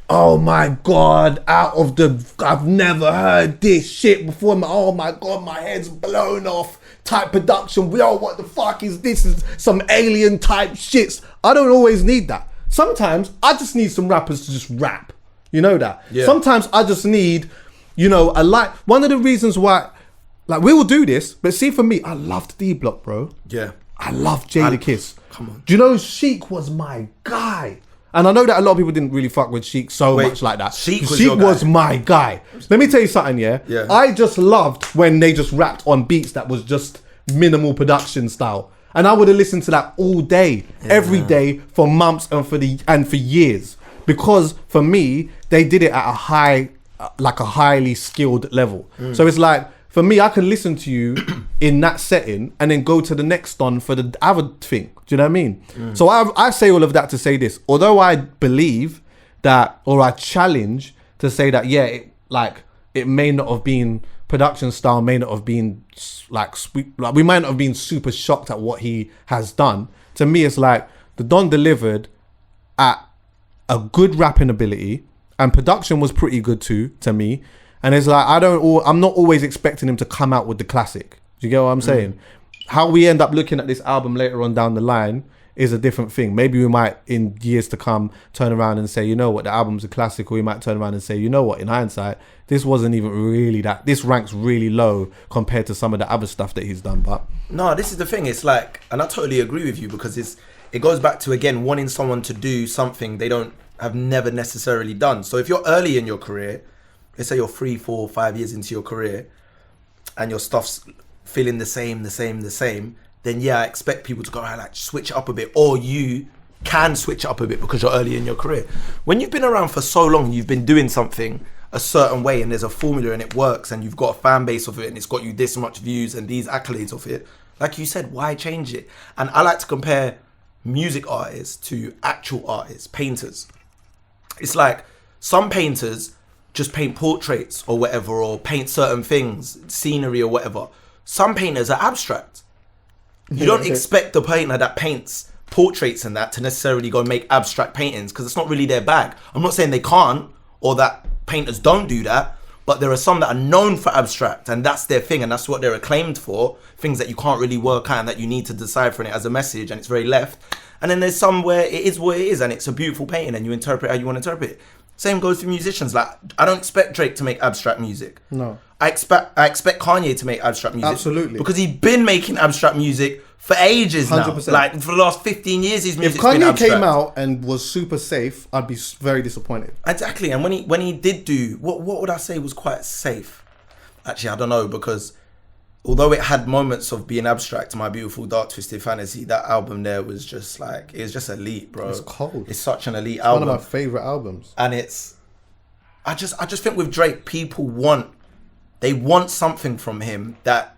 Speaker 1: oh my God, I've never heard this shit before. Oh my God, my head's blown off type production. Yo, what the fuck is this? Is some alien type shits. I don't always need that. Sometimes I just need some rappers to just rap. You know that? Yeah. Sometimes I just need, you know, one of the reasons why, like, we will do this, but see, for me, I loved D-Block, bro.
Speaker 2: Yeah.
Speaker 1: I loved Jadakiss.
Speaker 2: Come on.
Speaker 1: Do you know Sheik was my guy? And I know that a lot of people didn't really fuck with Sheik much like that.
Speaker 2: Sheik
Speaker 1: was my guy. Let me tell you something, yeah? I just loved when they just rapped on beats that was just minimal production style. And I would have listened to that all day, every day, for months and for years. Because for me, they did it at a highly skilled level. So it's like, for me, I can listen to you in that setting and then go to the next one for the other thing. Do you know what I mean? So I say all of that to say this. Although I believe that, or I challenge to say that, yeah, it may not have been, production style may not have been like we might not have been super shocked at what he has done. To me, it's like the Don delivered at a good rapping ability, and production was pretty good too, to me. And it's like, I'm not always expecting him to come out with the classic. Do you get what I'm saying? How we end up looking at this album later on down the line is a different thing. Maybe we might, in years to come, turn around and say, you know what, the album's a classic. Or we might turn around and say, you know what, in hindsight, this wasn't even really that. This ranks really low compared to some of the other stuff that he's done. But
Speaker 2: no, this is the thing. It's like, and I totally agree with you, because it goes back to, again, wanting someone to do something they have never necessarily done. So if you're early in your career, let's say you're 3, 4, 5 years into your career and your stuff's feeling the same, then yeah, I expect people to go, like, switch it up a bit, or you can switch it up a bit because you're early in your career. When you've been around for so long, you've been doing something a certain way and there's a formula and it works and you've got a fan base of it and it's got you this much views and these accolades of it, like you said, why change it? And I like to compare music artists to actual artists, painters. It's like some painters just paint portraits or whatever, or paint certain things, scenery or whatever. Some painters are abstract. You don't expect the painter that paints portraits and that to necessarily go and make abstract paintings, because it's not really their bag. I'm not saying they can't, or that painters don't do that, but there are some that are known for abstract and that's their thing and that's what they're acclaimed for, things that you can't really work out and that you need to decipher in it as a message, and it's very left. And then there's some where it is what it is and it's a beautiful painting and you interpret how you want to interpret it. Same goes for musicians. Like, I don't expect Drake to make abstract music.
Speaker 1: No.
Speaker 2: I expect Kanye to make abstract music.
Speaker 1: Absolutely.
Speaker 2: Because he's been making abstract music for ages
Speaker 1: 100%.
Speaker 2: now. Like, for the last 15 years, his music's been
Speaker 1: abstract. If Kanye
Speaker 2: abstract.
Speaker 1: came out and was super safe, I'd be very disappointed.
Speaker 2: Exactly. And when he did do, what would I say was quite safe? Actually, I don't know, because although it had moments of being abstract, My Beautiful Dark Twisted Fantasy, that album there was just like, it's just elite, bro.
Speaker 1: It's cold.
Speaker 2: It's such an elite album.
Speaker 1: One of my favorite albums.
Speaker 2: And I just think with Drake, people want something from him that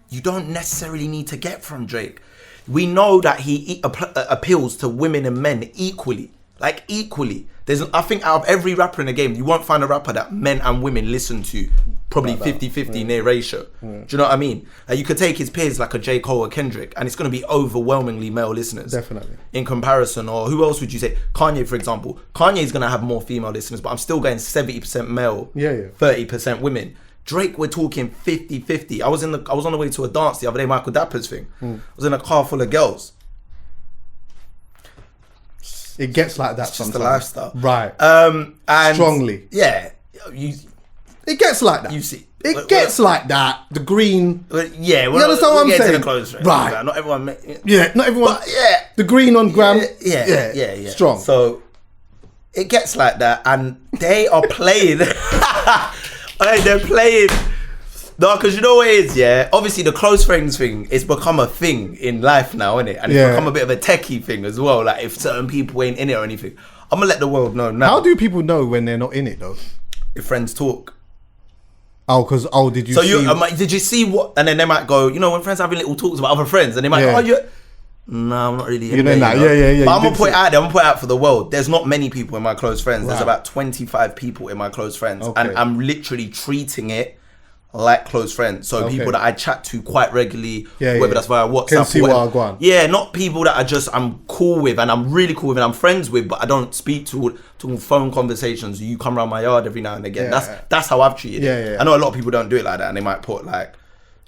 Speaker 2: you don't necessarily need to get from Drake. We know that he appeals to women and men equally. Like, equally. I think out of every rapper in the game, you won't find a rapper that men and women listen to probably 50-50 near ratio. Do you know what I mean? Like, you could take his peers like a J. Cole or Kendrick, and it's going to be overwhelmingly male listeners.
Speaker 1: Definitely.
Speaker 2: In comparison, or who else would you say? Kanye, for example. Kanye's going to have more female listeners, but I'm still going 70% male, 30% women. Drake, we're talking 50-50. I was on the way to a dance the other day, Michael Dapper's thing. I was in a car full of girls.
Speaker 1: It gets like that
Speaker 2: it's
Speaker 1: sometimes.
Speaker 2: Just the lifestyle.
Speaker 1: Right.
Speaker 2: And
Speaker 1: strongly.
Speaker 2: Yeah.
Speaker 1: It gets like that.
Speaker 2: You see.
Speaker 1: It gets like that. The green.
Speaker 2: Yeah.
Speaker 1: You understand what I'm saying?
Speaker 2: To the clothes,
Speaker 1: right.
Speaker 2: Not everyone.
Speaker 1: Yeah, not everyone.
Speaker 2: But yeah.
Speaker 1: The green on gram.
Speaker 2: Yeah.
Speaker 1: Strong.
Speaker 2: So it gets like that, and they are playing. Hey, they're playing. No, because you know what it is, yeah? Obviously, the close friends thing, it's become a thing in life now, isn't it? And it's become a bit of a techie thing as well. Like, if certain people ain't in it or anything, I'm going to let the world know now.
Speaker 1: How do people know when they're not in it, though?
Speaker 2: If friends talk.
Speaker 1: Did you see...
Speaker 2: did you see what... And then they might go, you know, when friends having little talks about other friends, and they might go, no, I'm not really in there,
Speaker 1: that.
Speaker 2: You know?
Speaker 1: Yeah.
Speaker 2: But I'm going to put it out there. I'm going to put it out for the world. There's not many people in my close friends. There's about 25 people in my close friends.
Speaker 1: Okay.
Speaker 2: And I'm literally treating it like close friends. So people that I chat to quite regularly, whether that's via WhatsApp
Speaker 1: can see
Speaker 2: or
Speaker 1: what I go on.
Speaker 2: Yeah, not people that I'm cool with and I'm really cool with and I'm friends with, but I don't speak to phone conversations. You come around my yard every now and again. That's how I've treated it. I know a lot of people don't do it like that, and they might put like...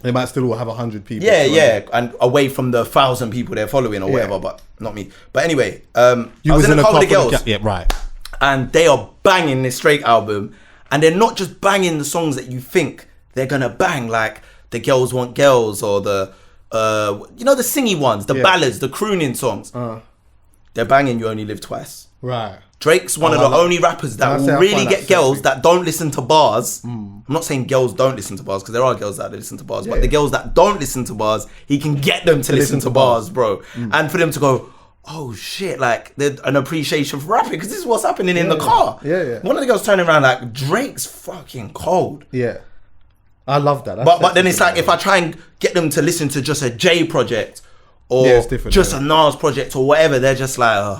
Speaker 1: They might still all have 100 people.
Speaker 2: And away from the 1,000 people they're following or whatever, but not me. But anyway, I was in a couple of girls.
Speaker 1: Right.
Speaker 2: And they are banging this Drake album, and they're not just banging the songs that you think they're gonna bang, like the Girls Want Girls or the the singy ones, the ballads, the crooning songs. They're banging You Only Live Twice.
Speaker 1: Right.
Speaker 2: Drake's one of the only rappers that will really get girls that don't listen to bars. I'm not saying girls don't listen to bars, because there are girls that listen to bars, but the girls that don't listen to bars, he can get them to listen to bars, bro. And for them to go, oh shit, like there's an appreciation for rapping, because this is what's happening in the car. One of the girls turning around like, Drake's fucking cold.
Speaker 1: I love that.
Speaker 2: But then it's like, if I try and get them to listen to just a J project or just a Nas project or whatever, they're just like,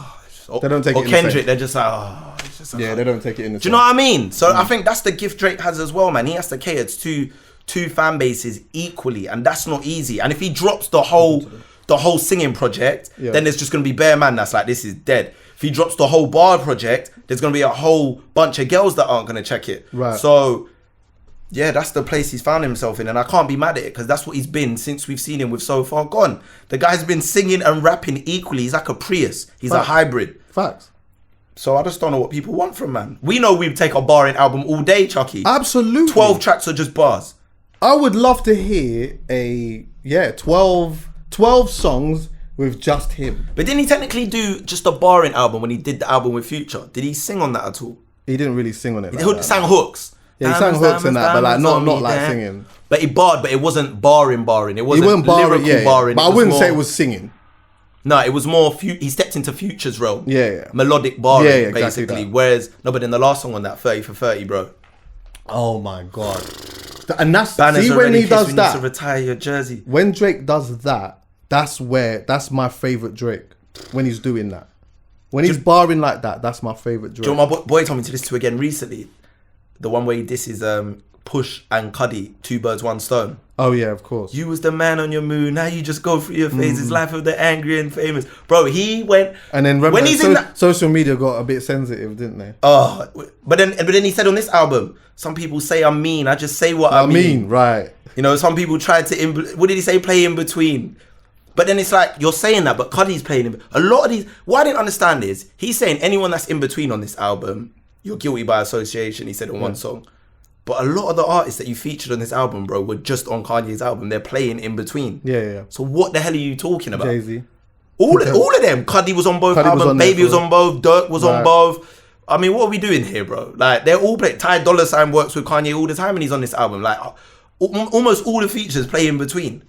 Speaker 1: they don't take it
Speaker 2: or Kendrick, they're just like, it's just
Speaker 1: they don't take it in the
Speaker 2: Do you know what I mean? So I think that's the gift Drake has as well, man. He has to cater to two fan bases equally, and that's not easy. And if he drops the whole singing project, then there's just gonna be bare man that's like, this is dead. If he drops the whole bar project, there's gonna be a whole bunch of girls that aren't gonna check it.
Speaker 1: Right.
Speaker 2: So yeah, that's the place he's found himself in, and I can't be mad at it, because that's what he's been since we've seen him with So Far Gone. The guy's been singing and rapping equally. He's like a Prius. He's a hybrid.
Speaker 1: Facts.
Speaker 2: So I just don't know what people want from man. We know we'd take a barring album all day, Chuckie.
Speaker 1: Absolutely.
Speaker 2: 12 tracks are just bars.
Speaker 1: I would love to hear 12 songs with just him.
Speaker 2: But didn't he technically do just a barring album when he did the album with Future? Did he sing on that at all?
Speaker 1: He didn't really sing on it.
Speaker 2: He sang hooks.
Speaker 1: Yeah, he sang hooks and that, but like not like singing.
Speaker 2: But he barred, but it wasn't barring. It wasn't
Speaker 1: barring,
Speaker 2: lyrical barring.
Speaker 1: But I wouldn't say it was singing.
Speaker 2: No, it was more. He stepped into Future's realm.
Speaker 1: Yeah.
Speaker 2: Melodic barring,
Speaker 1: exactly
Speaker 2: basically.
Speaker 1: that.
Speaker 2: Whereas, but in the last song on that, 30 for 30, bro.
Speaker 1: Oh my god. And that's
Speaker 2: Banners
Speaker 1: see when he does that.
Speaker 2: To retire your jersey.
Speaker 1: When Drake does that, that's my favorite Drake. When he's doing that, when he's barring like that, that's my favorite Drake.
Speaker 2: Do you know what my boy told me to listen to again recently? The one where this is Push and Cuddy, 2 birds, 1 stone.
Speaker 1: Oh yeah, of course.
Speaker 2: You was the man on your moon. Now you just go through your phases. Life of the angry and famous, bro. He went,
Speaker 1: and then
Speaker 2: when he's in that,
Speaker 1: social media got a bit sensitive, didn't they?
Speaker 2: Oh, but then he said on this album, some people say I'm mean. I just say what I mean.
Speaker 1: Right.
Speaker 2: You know, some people tried to. What did he say? Play in between. But then it's like, you're saying that, but Cuddy's playing in. A lot of these. What I didn't understand is he's saying anyone that's in between on this album, you're guilty by association. He said on one song. But a lot of the artists that you featured on this album, bro, were just on Kanye's album. They're playing in between.
Speaker 1: Yeah.
Speaker 2: So what the hell are you talking about?
Speaker 1: Jay-Z.
Speaker 2: All of them. Cuddy was on both albums. Baby was on both. Dirk was on both. I mean, what are we doing here, bro? Like, they're all playing. Ty Dolla $ign works with Kanye all the time, and he's on this album. Like, almost all the features play in between.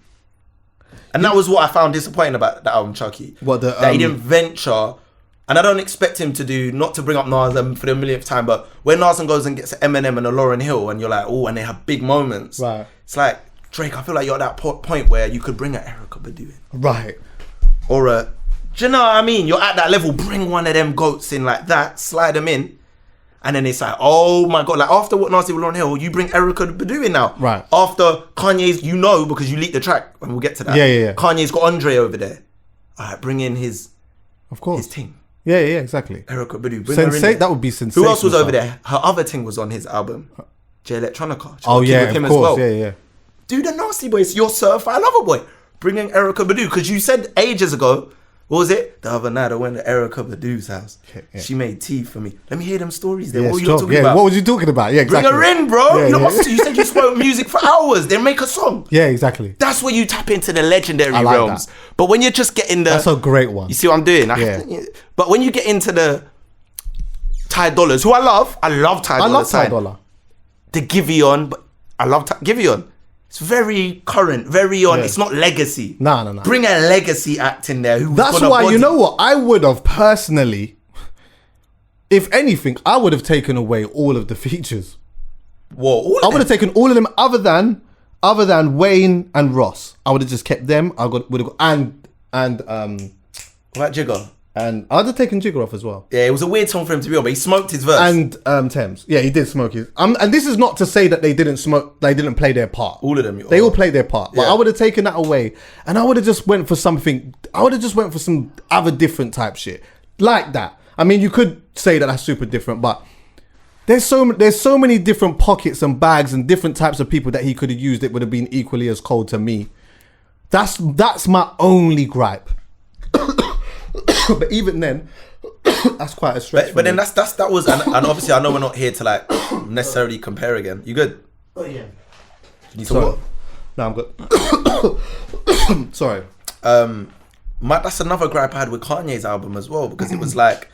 Speaker 2: And that was what I found disappointing about the album, Chuckie. That he didn't venture. And I don't expect him to do, not to bring up Nas for the millionth time, but when Nas goes and gets Eminem and a Lauryn Hill, and you're like, oh, and they have big moments.
Speaker 1: Right.
Speaker 2: It's like, Drake, I feel like you're at that point where you could bring an Erykah Badu in.
Speaker 1: Right.
Speaker 2: Or do you know what I mean? You're at that level, bring one of them goats in like that, slide them in. And then it's like, oh my God, like after what Nas did with Lauryn Hill, you bring Erykah Badu in now.
Speaker 1: Right.
Speaker 2: After Kanye's, because you leaked the track, and we'll get to that.
Speaker 1: Yeah.
Speaker 2: Kanye's got Andre over there. All right, bring in his team.
Speaker 1: Yeah, exactly.
Speaker 2: Erykah Badu. Bring her in there.
Speaker 1: That would be sensational.
Speaker 2: Who else was over there? Her other thing was on his album, J Electronica.
Speaker 1: Oh yeah, of course. Yeah.
Speaker 2: Dude, the Nasty Boys, you're certified lover boy. Bring in Erykah Badu, because you said ages ago, what was it? The other night I went to Erykah Badu's house. Yeah. She made tea for me. Let me hear them stories there. What were you talking about?
Speaker 1: What was you talking about? Yeah, exactly.
Speaker 2: Bring her in, bro. You said you spoke music for hours. Then make a song.
Speaker 1: Yeah, exactly.
Speaker 2: That's where you tap into the legendary realms. That. But when you're just getting
Speaker 1: that's a great one.
Speaker 2: You see what I'm doing? But when you get into the Ty Dollars, who I love Ty Dolla $ign.
Speaker 1: I love Ty Dolla.
Speaker 2: the Giveon, but I love Giveon. It's very current, very on. Yeah. It's not legacy.
Speaker 1: No.
Speaker 2: Bring a legacy act in there.
Speaker 1: That's why, you know what? I would have personally, if anything, I would have taken away all of the features.
Speaker 2: What?
Speaker 1: I would have taken all of them other than Wayne and Ross. I would have just kept them. And
Speaker 2: what about Jigga?
Speaker 1: And I'd have taken Jigga off as well.
Speaker 2: Yeah, it was a weird song for him to be on, but he smoked his verse.
Speaker 1: And Thames. Yeah, he did smoke his. And this is not to say that they didn't smoke, they didn't play their part.
Speaker 2: All of them.
Speaker 1: They all played their part. But I would have taken that away. And I would have just went for something. I would have just went for some other different type shit. Like that. I mean, you could say that that's super different, but there's so many different pockets and bags and different types of people that he could have used that would have been equally as cold to me. That's my only gripe. But even then, that's quite a stretch.
Speaker 2: But then that was, and obviously I know we're not here to like necessarily compare again. You good?
Speaker 1: Oh yeah.
Speaker 2: You need some water?
Speaker 1: No, I'm good. Sorry.
Speaker 2: That's another gripe I had with Kanye's album as well, because it was like,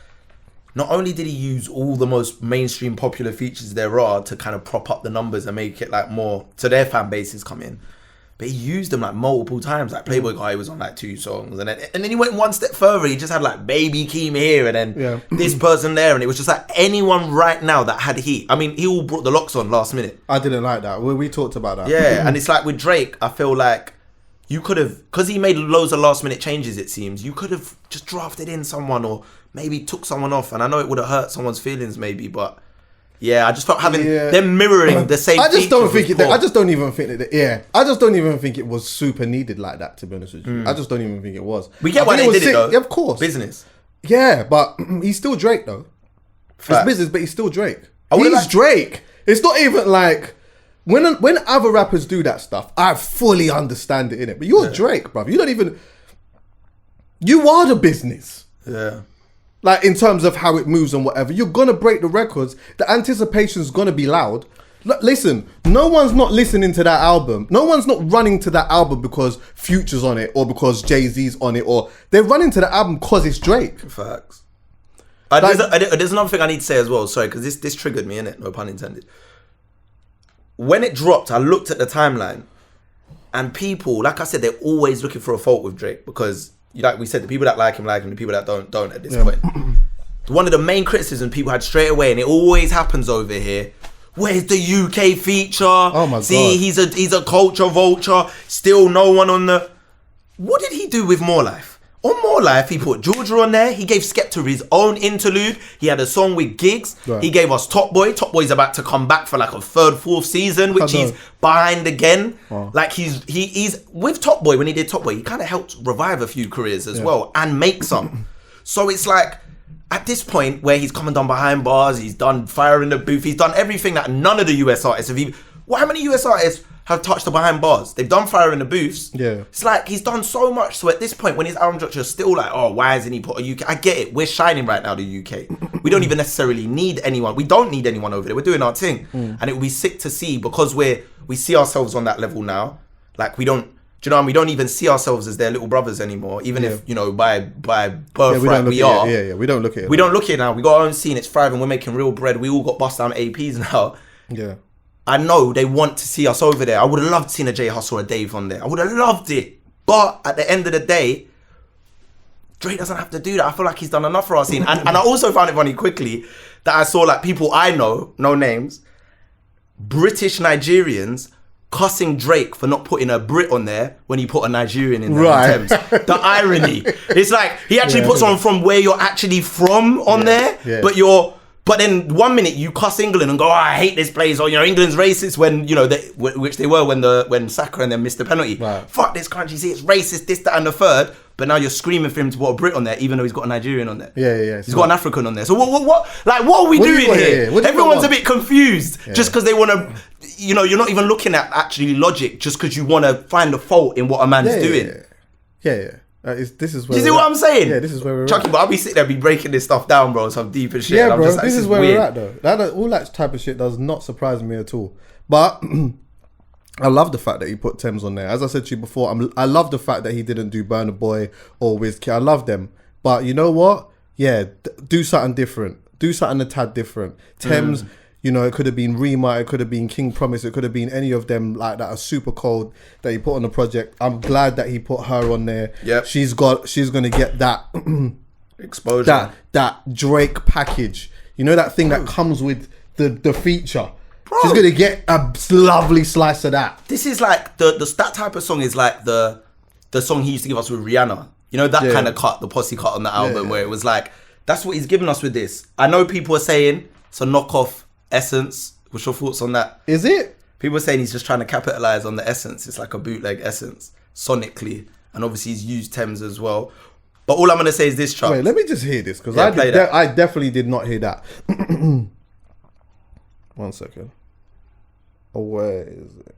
Speaker 2: not only did he use all the most mainstream popular features there are to kind of prop up the numbers and make it like more so their fan bases come in, but he used them like multiple times. Like Playboy Guy was on like 2 songs, and then he went one step further. He just had like Baby Keem here, and then this person there, and it was just like anyone right now that had heat. I mean, he all brought the locks on last minute.
Speaker 1: I didn't like that. We talked about that.
Speaker 2: Yeah, and it's like with Drake, I feel like you could have, because he made loads of last minute changes, it seems, you could have just drafted in someone or maybe took someone off. And I know it would have hurt someone's feelings maybe, but yeah, I just felt having them mirroring the same.
Speaker 1: I just don't even think it was super needed like that, to be honest with you. I just don't even think it was.
Speaker 2: We get why they did it though.
Speaker 1: Yeah, of course.
Speaker 2: Business.
Speaker 1: Yeah, but he's still Drake though.
Speaker 2: Fact.
Speaker 1: It's business, but he's still Drake. He's Drake. It's not even like when other rappers do that stuff, I fully understand it, innit? But you're Drake, bruv. You are the business.
Speaker 2: Yeah.
Speaker 1: Like, in terms of how it moves and whatever, you're gonna break the records. The anticipation's gonna be loud. Listen, no one's not listening to that album. No one's not running to that album because Future's on it or because Jay-Z's on it, or they're running to the album because it's Drake.
Speaker 2: Facts. There's another thing I need to say as well. Sorry, because this triggered me, innit? No pun intended. When it dropped, I looked at the timeline, and people, like I said, they're always looking for a fault with Drake because, like we said, the people that like him, the people that don't at this point. One of the main criticisms people had straight away, and it always happens over here, where's the UK feature?
Speaker 1: Oh my God.
Speaker 2: See, he's a culture vulture. Still no one on the... What did he do with More Life? On More Life, he put Georgia on there. He gave Skepta his own interlude. He had a song with Giggs. Right. He gave us Top Boy. Top Boy's about to come back for like a 3rd, 4th season, which he's behind again. Wow. Like he's with Top Boy. When he did Top Boy, he kind of helped revive a few careers as well and make some. So it's like, at this point where he's come and done behind bars, he's done Fire in the Booth, he's done everything that none of the US artists have even... How many US artists have touched the behind bars? They've done Fire in the Booths.
Speaker 1: Yeah.
Speaker 2: It's like he's done so much. So at this point, when his album drops, you're still like, oh, why hasn't he put a UK? I get it. We're shining right now, the UK. We don't even necessarily need anyone. We don't need anyone over there. We're doing our thing. And it would be sick to see, because we see ourselves on that level now. Like we don't... Do you know what I mean? We don't even see ourselves as their little brothers anymore, even if, by birthright we are.
Speaker 1: We don't look at it.
Speaker 2: We don't look at it now. We got our own scene. It's thriving. We're making real bread. We all got bust down APs now.
Speaker 1: Yeah.
Speaker 2: I know they want to see us over there. I would have loved seeing a J Hustle or a Dave on there. I would have loved it. But at the end of the day, Drake doesn't have to do that. I feel like he's done enough for our scene. And I also found it funny quickly that I saw like people I know, no names, British Nigerians cussing Drake for not putting a Brit on there when he put a Nigerian in there. Thames. The irony. It's like he actually puts someone from where you're actually from on there, but then 1 minute you cuss England and go, oh, I hate this place, or England's racist when which they were when Saka and then missed the penalty. Right. Fuck this country, see it's racist, this, that, and the third. But now you're screaming for him to put a Brit on there, even though he's got a Nigerian on there.
Speaker 1: Yeah.
Speaker 2: He's got an African on there. So what are we doing here? Everyone's a bit confused just because they want to. You're not even looking at actually logic, just because you want to find a fault in what a man's doing.
Speaker 1: Yeah. This is where.
Speaker 2: Do you see what I'm saying?
Speaker 1: Yeah, this is where we're
Speaker 2: Chuckie,
Speaker 1: at.
Speaker 2: but I'll be sitting there, be breaking this stuff down, bro. Some deep and shit.
Speaker 1: Yeah, bro.
Speaker 2: Just,
Speaker 1: this is where we're at, though. All that type of shit does not surprise me at all. But I love the fact that he put Thames on there. As I said to you before, I love the fact that he didn't do Burna Boy or Wizkid. I love them. But you know what? Yeah, do something different. Do something a tad different. Thames, You know, it could have been Rema, it could have been King Promise, it could have been any of them like that are super cold that he put on the project. I'm glad that he put her on there.
Speaker 2: Yep.
Speaker 1: She's gonna get that
Speaker 2: exposure.
Speaker 1: That Drake package. You know that thing that comes with the feature. Bro. She's gonna get a lovely slice of that.
Speaker 2: This is like that type of song is like the song he used to give us with Rihanna. You know that kind of cut, the posse cut on the album where it was like, that's what he's giving us with this. I know people are saying it's a knockoff Essence. What's your thoughts on that?
Speaker 1: Is it?
Speaker 2: People are saying he's just trying to capitalize on the Essence. It's like a bootleg Essence sonically, and obviously he's used Thames as well. But all I'm gonna say is this, Chuck.
Speaker 1: Wait, let me just hear this because I definitely did not hear that. 1 second. Oh, where is it?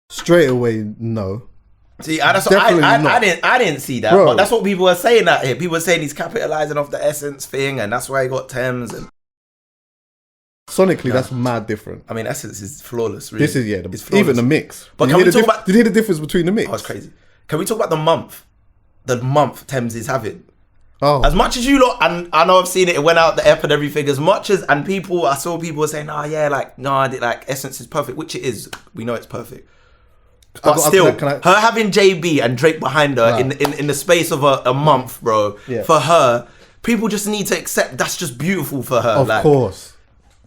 Speaker 1: Straight away, no.
Speaker 2: See, I didn't see that, bro. But that's what people are saying out here. People are saying he's capitalizing off the Essence thing, and that's why he got Thames. And
Speaker 1: sonically, that's mad different.
Speaker 2: I mean, Essence is flawless. Really.
Speaker 1: This is even the mix.
Speaker 2: But can we talk about?
Speaker 1: Did you hear the difference between the mix?
Speaker 2: Oh, it's crazy. Can we talk about the month? The month Thames is having.
Speaker 1: Oh.
Speaker 2: As much as you lot, and I know I've seen it went out the ep and everything. As much as I saw people saying, like Essence is perfect, which it is. We know it's perfect. But still, her having JB and Drake behind her in the space of a month, bro, for her, people just need to accept that's just beautiful for her.
Speaker 1: Of course.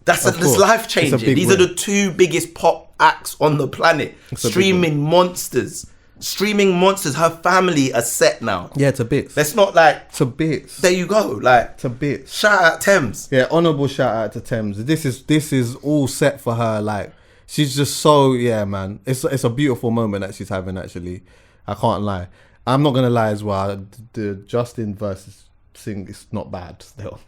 Speaker 2: That's life changing. These are the two biggest pop acts on the planet. Streaming monsters. Her family are set now.
Speaker 1: Yeah, to bits.
Speaker 2: Let's not like...
Speaker 1: To bits.
Speaker 2: There you go. Like...
Speaker 1: To bits.
Speaker 2: Shout out Thames.
Speaker 1: Yeah, honourable shout out to Thames. This is all set for her, like... She's just so, man. It's a beautiful moment that she's having, actually. I can't lie. I'm not going to lie as well. The Justin versus sing is not bad still.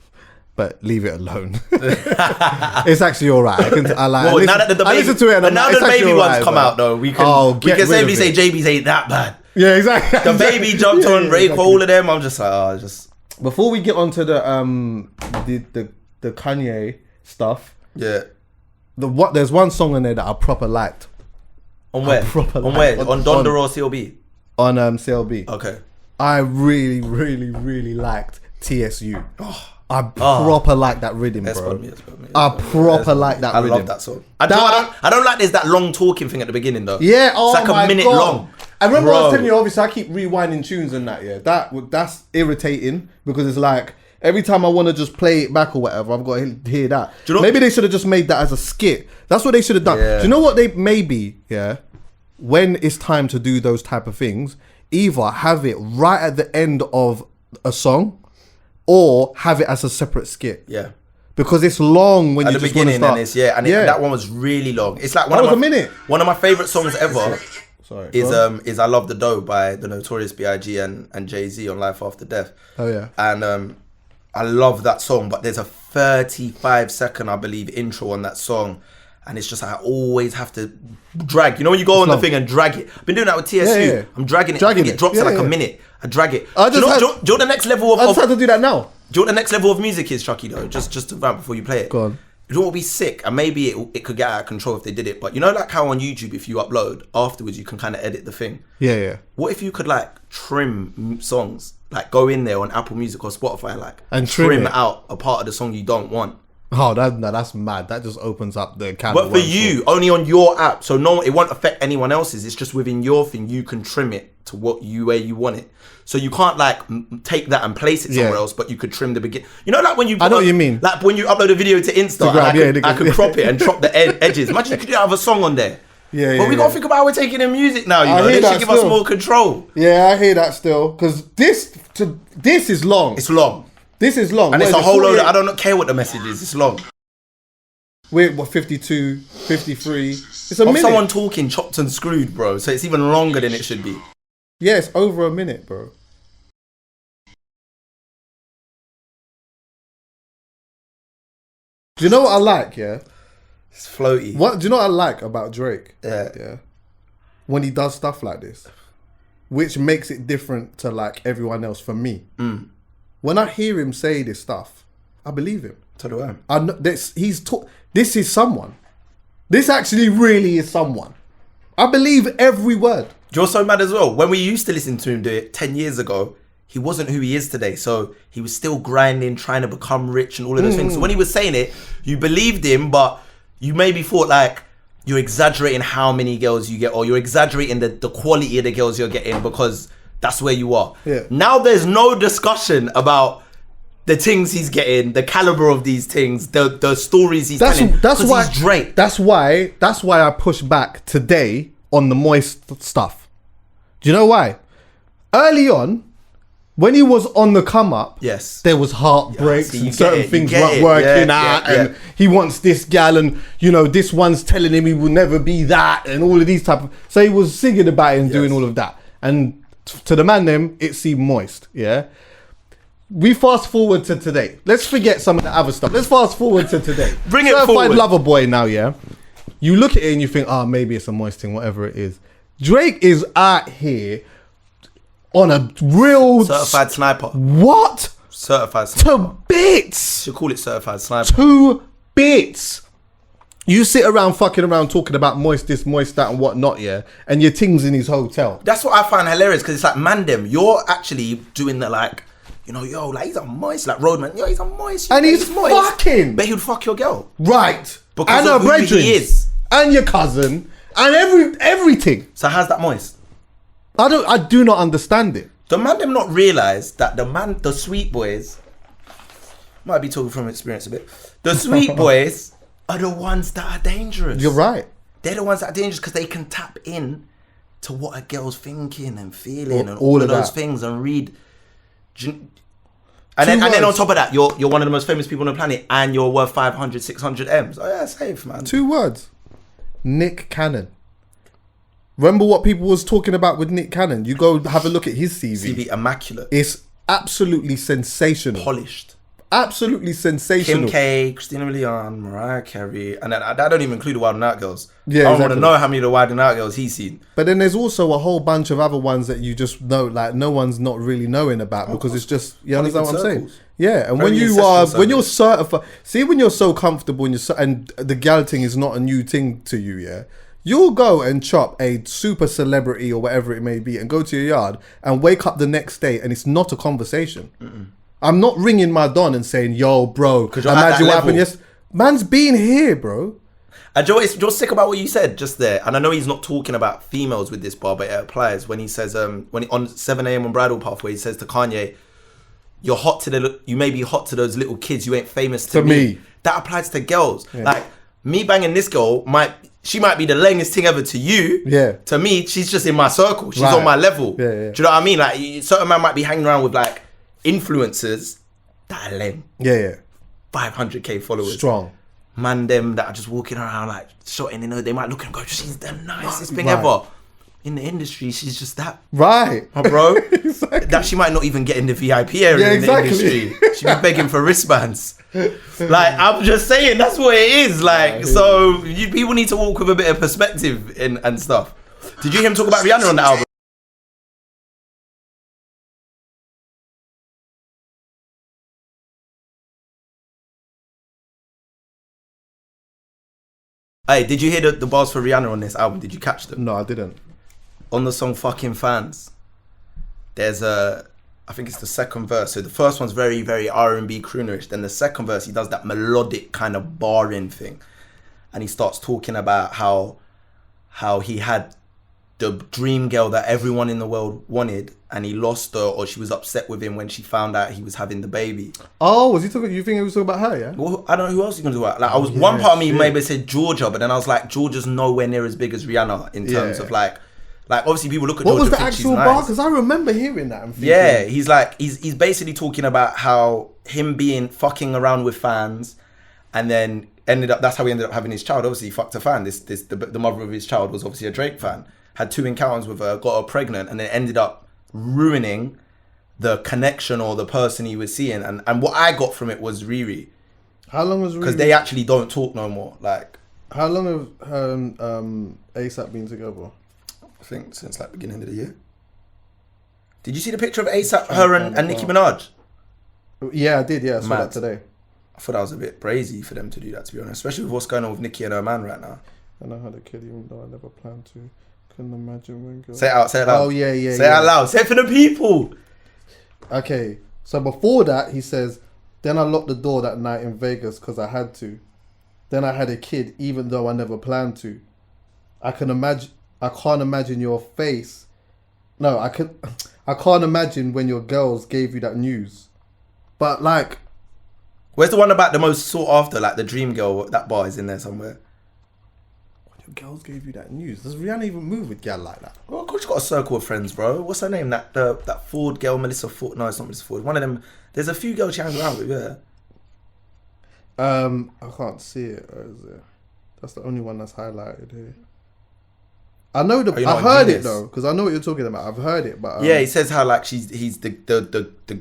Speaker 1: But leave it alone. It's actually all right. I listen to it and
Speaker 2: now the Baby one's come out, though. We can safely say JB's ain't that bad.
Speaker 1: Yeah, exactly.
Speaker 2: The Baby jumped on Ray, all of them. I'm just like,
Speaker 1: Before we get onto the Kanye stuff.
Speaker 2: Yeah.
Speaker 1: There's one song on there that I proper liked.
Speaker 2: On where? On Donda or CLB?
Speaker 1: On CLB.
Speaker 2: Okay.
Speaker 1: I really, really, really liked TSU. I proper like that rhythm, bro. I proper like that rhythm.
Speaker 2: I love that song. I don't like there's that long talking thing at the beginning though.
Speaker 1: Yeah,
Speaker 2: it's like a minute long.
Speaker 1: I remember I was telling you, obviously I keep rewinding tunes and that, that's irritating because it's like every time I want to just play it back or whatever, I've got to hear that. Maybe they should have just made that as a skit. That's what they should have done.
Speaker 2: Yeah.
Speaker 1: Do you know what they when it's time to do those type of things, either have it right at the end of a song or have it as a separate skit.
Speaker 2: Yeah.
Speaker 1: Because it's long when
Speaker 2: at
Speaker 1: you
Speaker 2: the
Speaker 1: just want to
Speaker 2: beginning
Speaker 1: start.
Speaker 2: and that one was really long. It's like
Speaker 1: a minute.
Speaker 2: One of my favorite songs ever is I Love the Dough by the Notorious B.I.G. and Jay-Z on Life After Death.
Speaker 1: Oh yeah.
Speaker 2: And I love that song, but there's a 35-second, I believe, intro on that song. And it's just, I always have to drag. You know when you go on the thing and drag it? I've been doing that with TSU. Yeah. I'm dragging it. It drops in like a minute. I drag it. Do you know what the next level of...
Speaker 1: I just had to do that now.
Speaker 2: Do you know what the next level of music is, Chuckie, though? Just to rant before you play it.
Speaker 1: Go on.
Speaker 2: You know what would be sick? And maybe it could get out of control if they did it. But you know like how on YouTube, if you upload, afterwards you can kind of edit the thing?
Speaker 1: Yeah.
Speaker 2: What if you could like trim songs? Like go in there on Apple Music or Spotify and
Speaker 1: trim
Speaker 2: out a part of the song you don't want.
Speaker 1: Oh, that's mad. That just opens up the can.
Speaker 2: But for you, only on your app, so it won't affect anyone else's. It's just within your thing. You can trim it to where you want it. So you can't like take that and place it somewhere else, but you could trim the beginning. You know, like when you
Speaker 1: I know what you mean.
Speaker 2: Like when you upload a video to Insta, I could crop it and chop the edges. Imagine you could have a song on there. But we gotta think about how we're taking in music now. You know, they should give us more control.
Speaker 1: Yeah, I hear that still because this is long.
Speaker 2: It's long.
Speaker 1: This is long.
Speaker 2: And it's a whole load of, I don't care what the message is. It's long.
Speaker 1: We're 52, 53. It's a minute.
Speaker 2: Someone talking chopped and screwed, bro. So it's even longer than it should be.
Speaker 1: Yeah, it's over a minute, bro. Do you know what I like, yeah?
Speaker 2: It's floaty.
Speaker 1: Do you know what I like about Drake?
Speaker 2: Yeah.
Speaker 1: When he does stuff like this, which makes it different to like everyone else for me. When I hear him say this stuff, I believe him.
Speaker 2: So do I.
Speaker 1: I know this is someone. This actually really is someone. I believe every word.
Speaker 2: You're so mad as well. When we used to listen to him do it 10 years ago, he wasn't who he is today. So he was still grinding, trying to become rich and all of those things. So when he was saying it, you believed him, but you maybe thought like you're exaggerating how many girls you get, or you're exaggerating the quality of the girls you're getting because that's where you are.
Speaker 1: Yeah.
Speaker 2: Now there's no discussion about the things he's getting, the caliber of these things, the stories he's telling.
Speaker 1: That's why
Speaker 2: he's Drake.
Speaker 1: That's why I push back today on the moist stuff. Do you know why? Early on, when he was on the come up,
Speaker 2: yes,
Speaker 1: there was heartbreaks
Speaker 2: and
Speaker 1: certain things weren't working out, and he wants this gal, and you know this one's telling him he will never be that, and all of these type of. So he was singing about it and doing all of that, and to the man them it seemed moist. Yeah. We fast forward to today. Let's forget some of the other stuff. Let's fast forward to today.
Speaker 2: Bring it forward.
Speaker 1: Certified Lover Boy now, yeah. You look at it and you think, maybe it's a moist thing, whatever it is. Drake is out here on a real
Speaker 2: certified sniper.
Speaker 1: What?
Speaker 2: Certified sniper.
Speaker 1: To bits.
Speaker 2: Should call it certified sniper.
Speaker 1: To bits. You sit around fucking around talking about moist this, moist that and whatnot, yeah, and your thing's in his hotel.
Speaker 2: That's what I find hilarious because it's like, man, you're actually doing the like, you know, yo, like he's a moist, like Roadman, yo, he's a moist,
Speaker 1: and he's moist. Fucking,
Speaker 2: but he'd fuck your girl,
Speaker 1: right?
Speaker 2: Because
Speaker 1: and
Speaker 2: of
Speaker 1: her
Speaker 2: who he is,
Speaker 1: and your cousin, and everything.
Speaker 2: So how's that moist?
Speaker 1: I do not understand it.
Speaker 2: The man them not realise that the sweet boys, might be talking from experience a bit. The sweet boys are the ones that are dangerous.
Speaker 1: You're right.
Speaker 2: They're the ones that are dangerous because they can tap in to what a girl's thinking and feeling and all of those things and read. And then on top of that, you're one of the most famous people on the planet and you're worth 500, 600 M's. Oh yeah, safe, man.
Speaker 1: 2 words. Nick Cannon. Remember what people was talking about with Nick Cannon? You go have a look at his CV.
Speaker 2: CV immaculate.
Speaker 1: It's absolutely sensational.
Speaker 2: Polished.
Speaker 1: Absolutely sensational.
Speaker 2: Kim K, Christina Milian, Mariah Carey, and then I don't even include the Wild 'N Out girls.
Speaker 1: Yeah,
Speaker 2: I don't want to know how many of the Wild 'N Out girls he's seen.
Speaker 1: But then there's also a whole bunch of other ones that you just know, like no one's not really knowing about because it's just, you understand what I'm saying? Yeah, and when you're certified, see when you're so comfortable and the gal thing is not a new thing to you, yeah, you'll go and chop a super celebrity or whatever it may be and go to your yard and wake up the next day and it's not a conversation. I'm not ringing my don and saying, yo, bro, imagine what happened yesterday. Man's been here, bro.
Speaker 2: And Joe, you're sick about what you said just there. And I know he's not talking about females with this bar, but it applies when he says, on 7 a.m. on Bridal Path, where he says to Kanye, you may be hot to those little kids, you ain't famous to me. That applies to girls. Yeah. Like, me banging this girl she might be the lamest thing ever to you. Yeah. To me, she's just in my circle. She's on my level. Yeah, yeah. Do you know what I mean? Like, certain man might be hanging around with like influencers that are lame. Yeah, yeah. 500k followers. Strong. Man, them that are just walking around like shotting, they might look and go, she's the nicest thing ever. In the industry, she's just that. Right. Bro. Exactly. That she might not even get in the VIP area in the industry. She'd be begging for wristbands. Like, I'm just saying, that's what it is. Like, so people need to walk with a bit of perspective and stuff. Did you hear him talk about Rihanna on the album? Hey, did you hear the bars for Rihanna on this album? Did you catch them?
Speaker 1: No, I didn't.
Speaker 2: On the song Fucking Fans, there's I think it's the second verse. So the first one's very, very R&B croonerish. Then the second verse, he does that melodic kind of barring thing. And he starts talking about how he had the dream girl that everyone in the world wanted and he lost her, or she was upset with him when she found out he was having the baby. Oh, was he talking? You think he was talking about her? Yeah. Well, I don't know who else he's gonna do about. Like, one part of me maybe said Georgia, but then I was like, Georgia's nowhere near as big as Rihanna in terms of like obviously people look at Georgia. What was the actual bar? Because I remember hearing that. And thinking, he's basically talking about how him being fucking around with fans, and then that's how he ended up having his child. Obviously, he fucked a fan. The mother of his child was obviously a Drake fan. Had 2 encounters with her, got her pregnant, and then ended up ruining the connection or the person he was seeing. And what I got from it was Riri. How long was Riri? Because they actually don't talk no more. Like, how long have her and ASAP been together? I think since like beginning of the year. Did you see the picture of ASAP, her and Nicki Minaj? Yeah, I did. Yeah, I saw that today. I thought that was a bit brazy for them to do that, to be honest, especially with what's going on with Nicki and her man right now. I know how to kill you, even though I never planned to. Couldn't imagine when girl. Say it out, say it loud. Oh yeah, yeah. Say it out loud. Say it for the people.
Speaker 1: Okay, so before that, he says, then I locked the door that night in Vegas because I had to. Then I had a kid, even though I never planned to. I can't imagine your face. No, I can't imagine when your girls gave you that news. But like,
Speaker 2: where's the one about the most sought after, like the dream girl? That bar is in there somewhere.
Speaker 1: Your girls gave you that news. Does Rihanna even move with gal like that?
Speaker 2: Well, of course, she's got a circle of friends, bro. What's her name? That Ford girl, Melissa Ford. No, it's not Melissa Ford. One of them. There's a few girls she hangs around with. Yeah.
Speaker 1: I can't see it. Or is it? That's the only one that's highlighted here. I know I heard it though, because I know what you're talking about. I've heard it, but
Speaker 2: yeah, he says how like he's the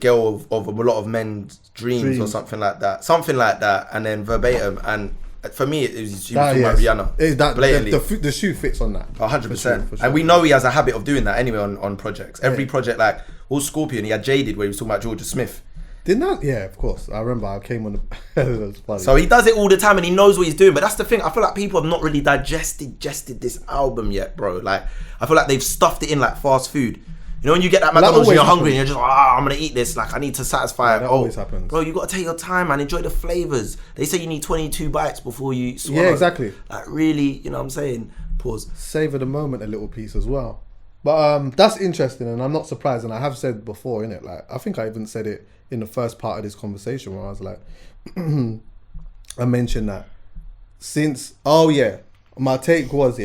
Speaker 2: girl of a lot of men's dreams or something like that, and then verbatim. And for me, she was talking about Rihanna. Blatantly.
Speaker 1: The shoe fits on that.
Speaker 2: 100%. And we know he has a habit of doing that anyway on projects. Every project, like all Scorpion, he had Jaded where he was talking about Georgia Smith.
Speaker 1: Didn't that? Yeah, of course. I remember I came on the... That was funny.
Speaker 2: So he does it all the time and he knows what he's doing. But that's the thing. I feel like people have not really digested this album yet, bro. Like, I feel like they've stuffed it in like fast food. You know when you get that McDonald's and you're hungry and you're just I'm going to eat this. Like, I need to satisfy it.
Speaker 1: That always happens.
Speaker 2: Bro, you got to take your time, man. Enjoy the flavours. They say you need 22 bites before you swallow.
Speaker 1: Yeah, exactly.
Speaker 2: Like, really, you know what I'm saying? Pause.
Speaker 1: Savor the moment a little piece as well. But that's interesting and I'm not surprised. And I have said before, innit? Like, I think I even said it in the first part of this conversation where I was like, I mentioned that since, my take was,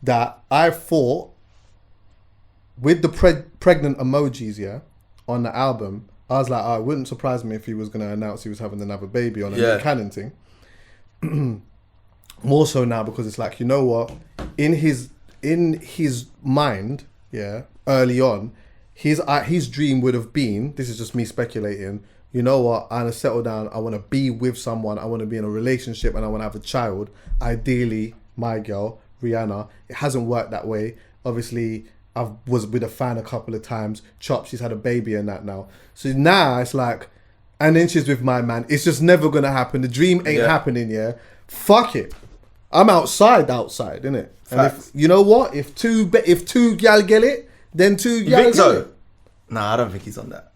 Speaker 1: that I thought with the pregnant emojis, on the album, I was like, it wouldn't surprise me if he was going to announce he was having another baby on a new canon thing. More so now because it's like, you know what? In his mind, early on, his dream would have been, this is just me speculating, you know what, I'm going to settle down, I want to be with someone, I want to be in a relationship and I want to have a child, ideally my girl, Rihanna. It hasn't worked that way. Obviously, I was with a fan a couple of times, Chop, she's had a baby and that now. So now it's like, and then she's with my man, it's just never going to happen, the dream ain't happening, fuck it. I'm outside, innit? And if, you know what, if two gal get it, then two gal get it.
Speaker 2: Nah, I don't think he's on that.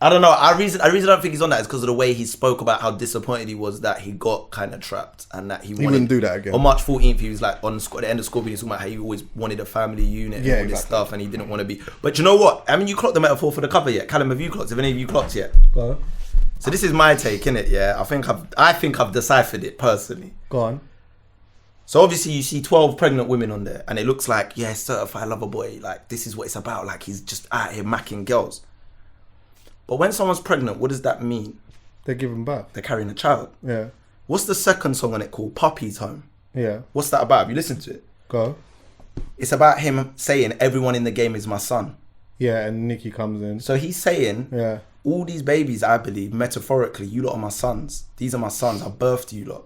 Speaker 2: I don't know. I reason I don't think he's on that is because of the way he spoke about how disappointed he was that he got kind of trapped and that he
Speaker 1: wouldn't do that again.
Speaker 2: On March 14th, he was like at the end of Scorpion, he was talking about how he always wanted a family unit and all this stuff, and he didn't want to be. But you know what? I mean, you clocked the metaphor for the cover yet? Callum, have you clocked? Have any of you clocked yet?
Speaker 1: Go on.
Speaker 2: So this is my take, innit? Yeah, I think I've deciphered it personally.
Speaker 1: Go on.
Speaker 2: So obviously you see 12 pregnant women on there and it looks like, certified lover boy. Like, this is what it's about. Like, he's just out here macking girls. But when someone's pregnant, what does that mean?
Speaker 1: They're giving birth.
Speaker 2: They're carrying a child.
Speaker 1: Yeah.
Speaker 2: What's the second song on it called? Puppy's Home.
Speaker 1: Yeah.
Speaker 2: What's that about? Have you listened to it?
Speaker 1: Go.
Speaker 2: It's about him saying, everyone in the game is my son.
Speaker 1: Yeah, and Nicki comes in.
Speaker 2: So he's saying, all these babies, I believe, metaphorically, you lot are my sons. These are my sons. I birthed you lot.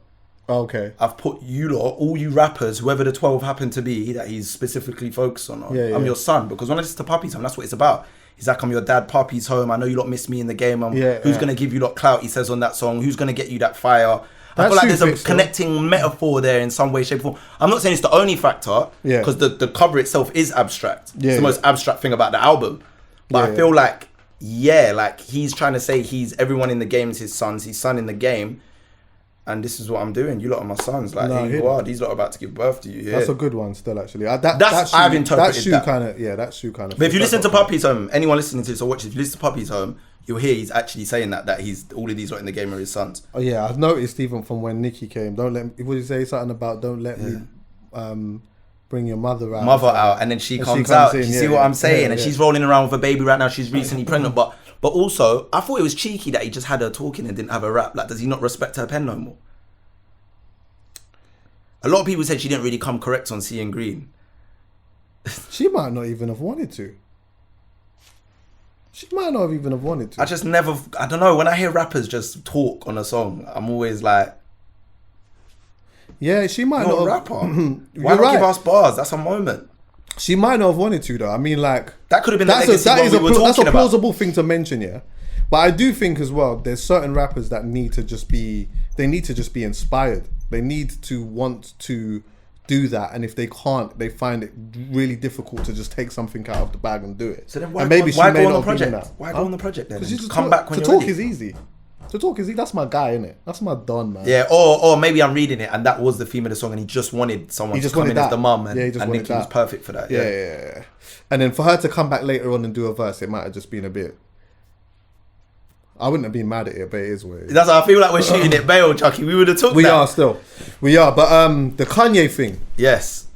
Speaker 1: Okay.
Speaker 2: I've put you lot, all you rappers, whoever the 12 happen to be that he's specifically focused on. I'm your son. Because when I listen to Puppy's Home, that's what it's about. He's like, I'm your dad, Puppy's Home. I know you lot miss me in the game. Who's going to give you lot clout, he says on that song. Who's going to get you that fire? I feel like there's a connecting metaphor there in some way, shape, or form. I'm not saying it's the only factor, because the cover itself is abstract. It's the most abstract thing about the album. But I feel like, like he's trying to say everyone in the game is his sons, his son in the game. And this is what I'm doing. You lot are my sons. Like, here you are. These lot are about to give birth to you. Yeah.
Speaker 1: That's a good one still, actually. I've interpreted that. That shoe kind of...
Speaker 2: But if you listen to Puppy's Home, anyone listening to this or watching, if you listen to Puppy's Home, you'll hear he's actually saying that he's all of these lot in the game are his sons.
Speaker 1: Oh, yeah. I've noticed even from when Nicki came, would you say something about don't let me bring your mother out?
Speaker 2: And then she comes out.
Speaker 1: In,
Speaker 2: you see what I'm saying? And she's rolling around with a baby right now. She's recently pregnant. But also, I thought it was cheeky that he just had her talking and didn't have her rap. Like, does he not respect her pen no more? A lot of people said she didn't really come correct on Seeing Green.
Speaker 1: She might not even have wanted to. I just never...
Speaker 2: I don't know. When I hear rappers just talk on a song, I'm always like...
Speaker 1: Yeah, she might not have...
Speaker 2: rapper. Why not give us bars? That's a moment.
Speaker 1: She might not have wanted to, though. I mean, like...
Speaker 2: That could have been the legacy one we were talking about.
Speaker 1: That's a plausible thing to mention, yeah? But I do think as well, there's certain rappers that need to just be... They need to just be inspired. They need to want to do that, and if they can't, they find it really difficult to just take something out of the bag and do it.
Speaker 2: So then why,
Speaker 1: and maybe
Speaker 2: why
Speaker 1: she may
Speaker 2: go on the
Speaker 1: not have given
Speaker 2: project?
Speaker 1: that.
Speaker 2: Why go on the project then?
Speaker 1: Because you just
Speaker 2: Come
Speaker 1: talk,
Speaker 2: back when
Speaker 1: to
Speaker 2: you're
Speaker 1: talk
Speaker 2: ready.
Speaker 1: is easy. To talk is easy. That's my guy, innit? That's my don, man.
Speaker 2: Yeah, or maybe I'm reading it and that was the theme of the song and he just wanted someone to come in as the mum and,
Speaker 1: he just
Speaker 2: and
Speaker 1: wanted
Speaker 2: Nicki was
Speaker 1: that.
Speaker 2: perfect for that.
Speaker 1: Yeah. And then for her to come back later on and do a verse, it might have just been a bit. I wouldn't have been mad at it, but it is what it is.
Speaker 2: That's how I feel like we're shooting it bail, Chuckie. We would have took that.
Speaker 1: We are still. We are. But the Kanye thing.
Speaker 2: Yes.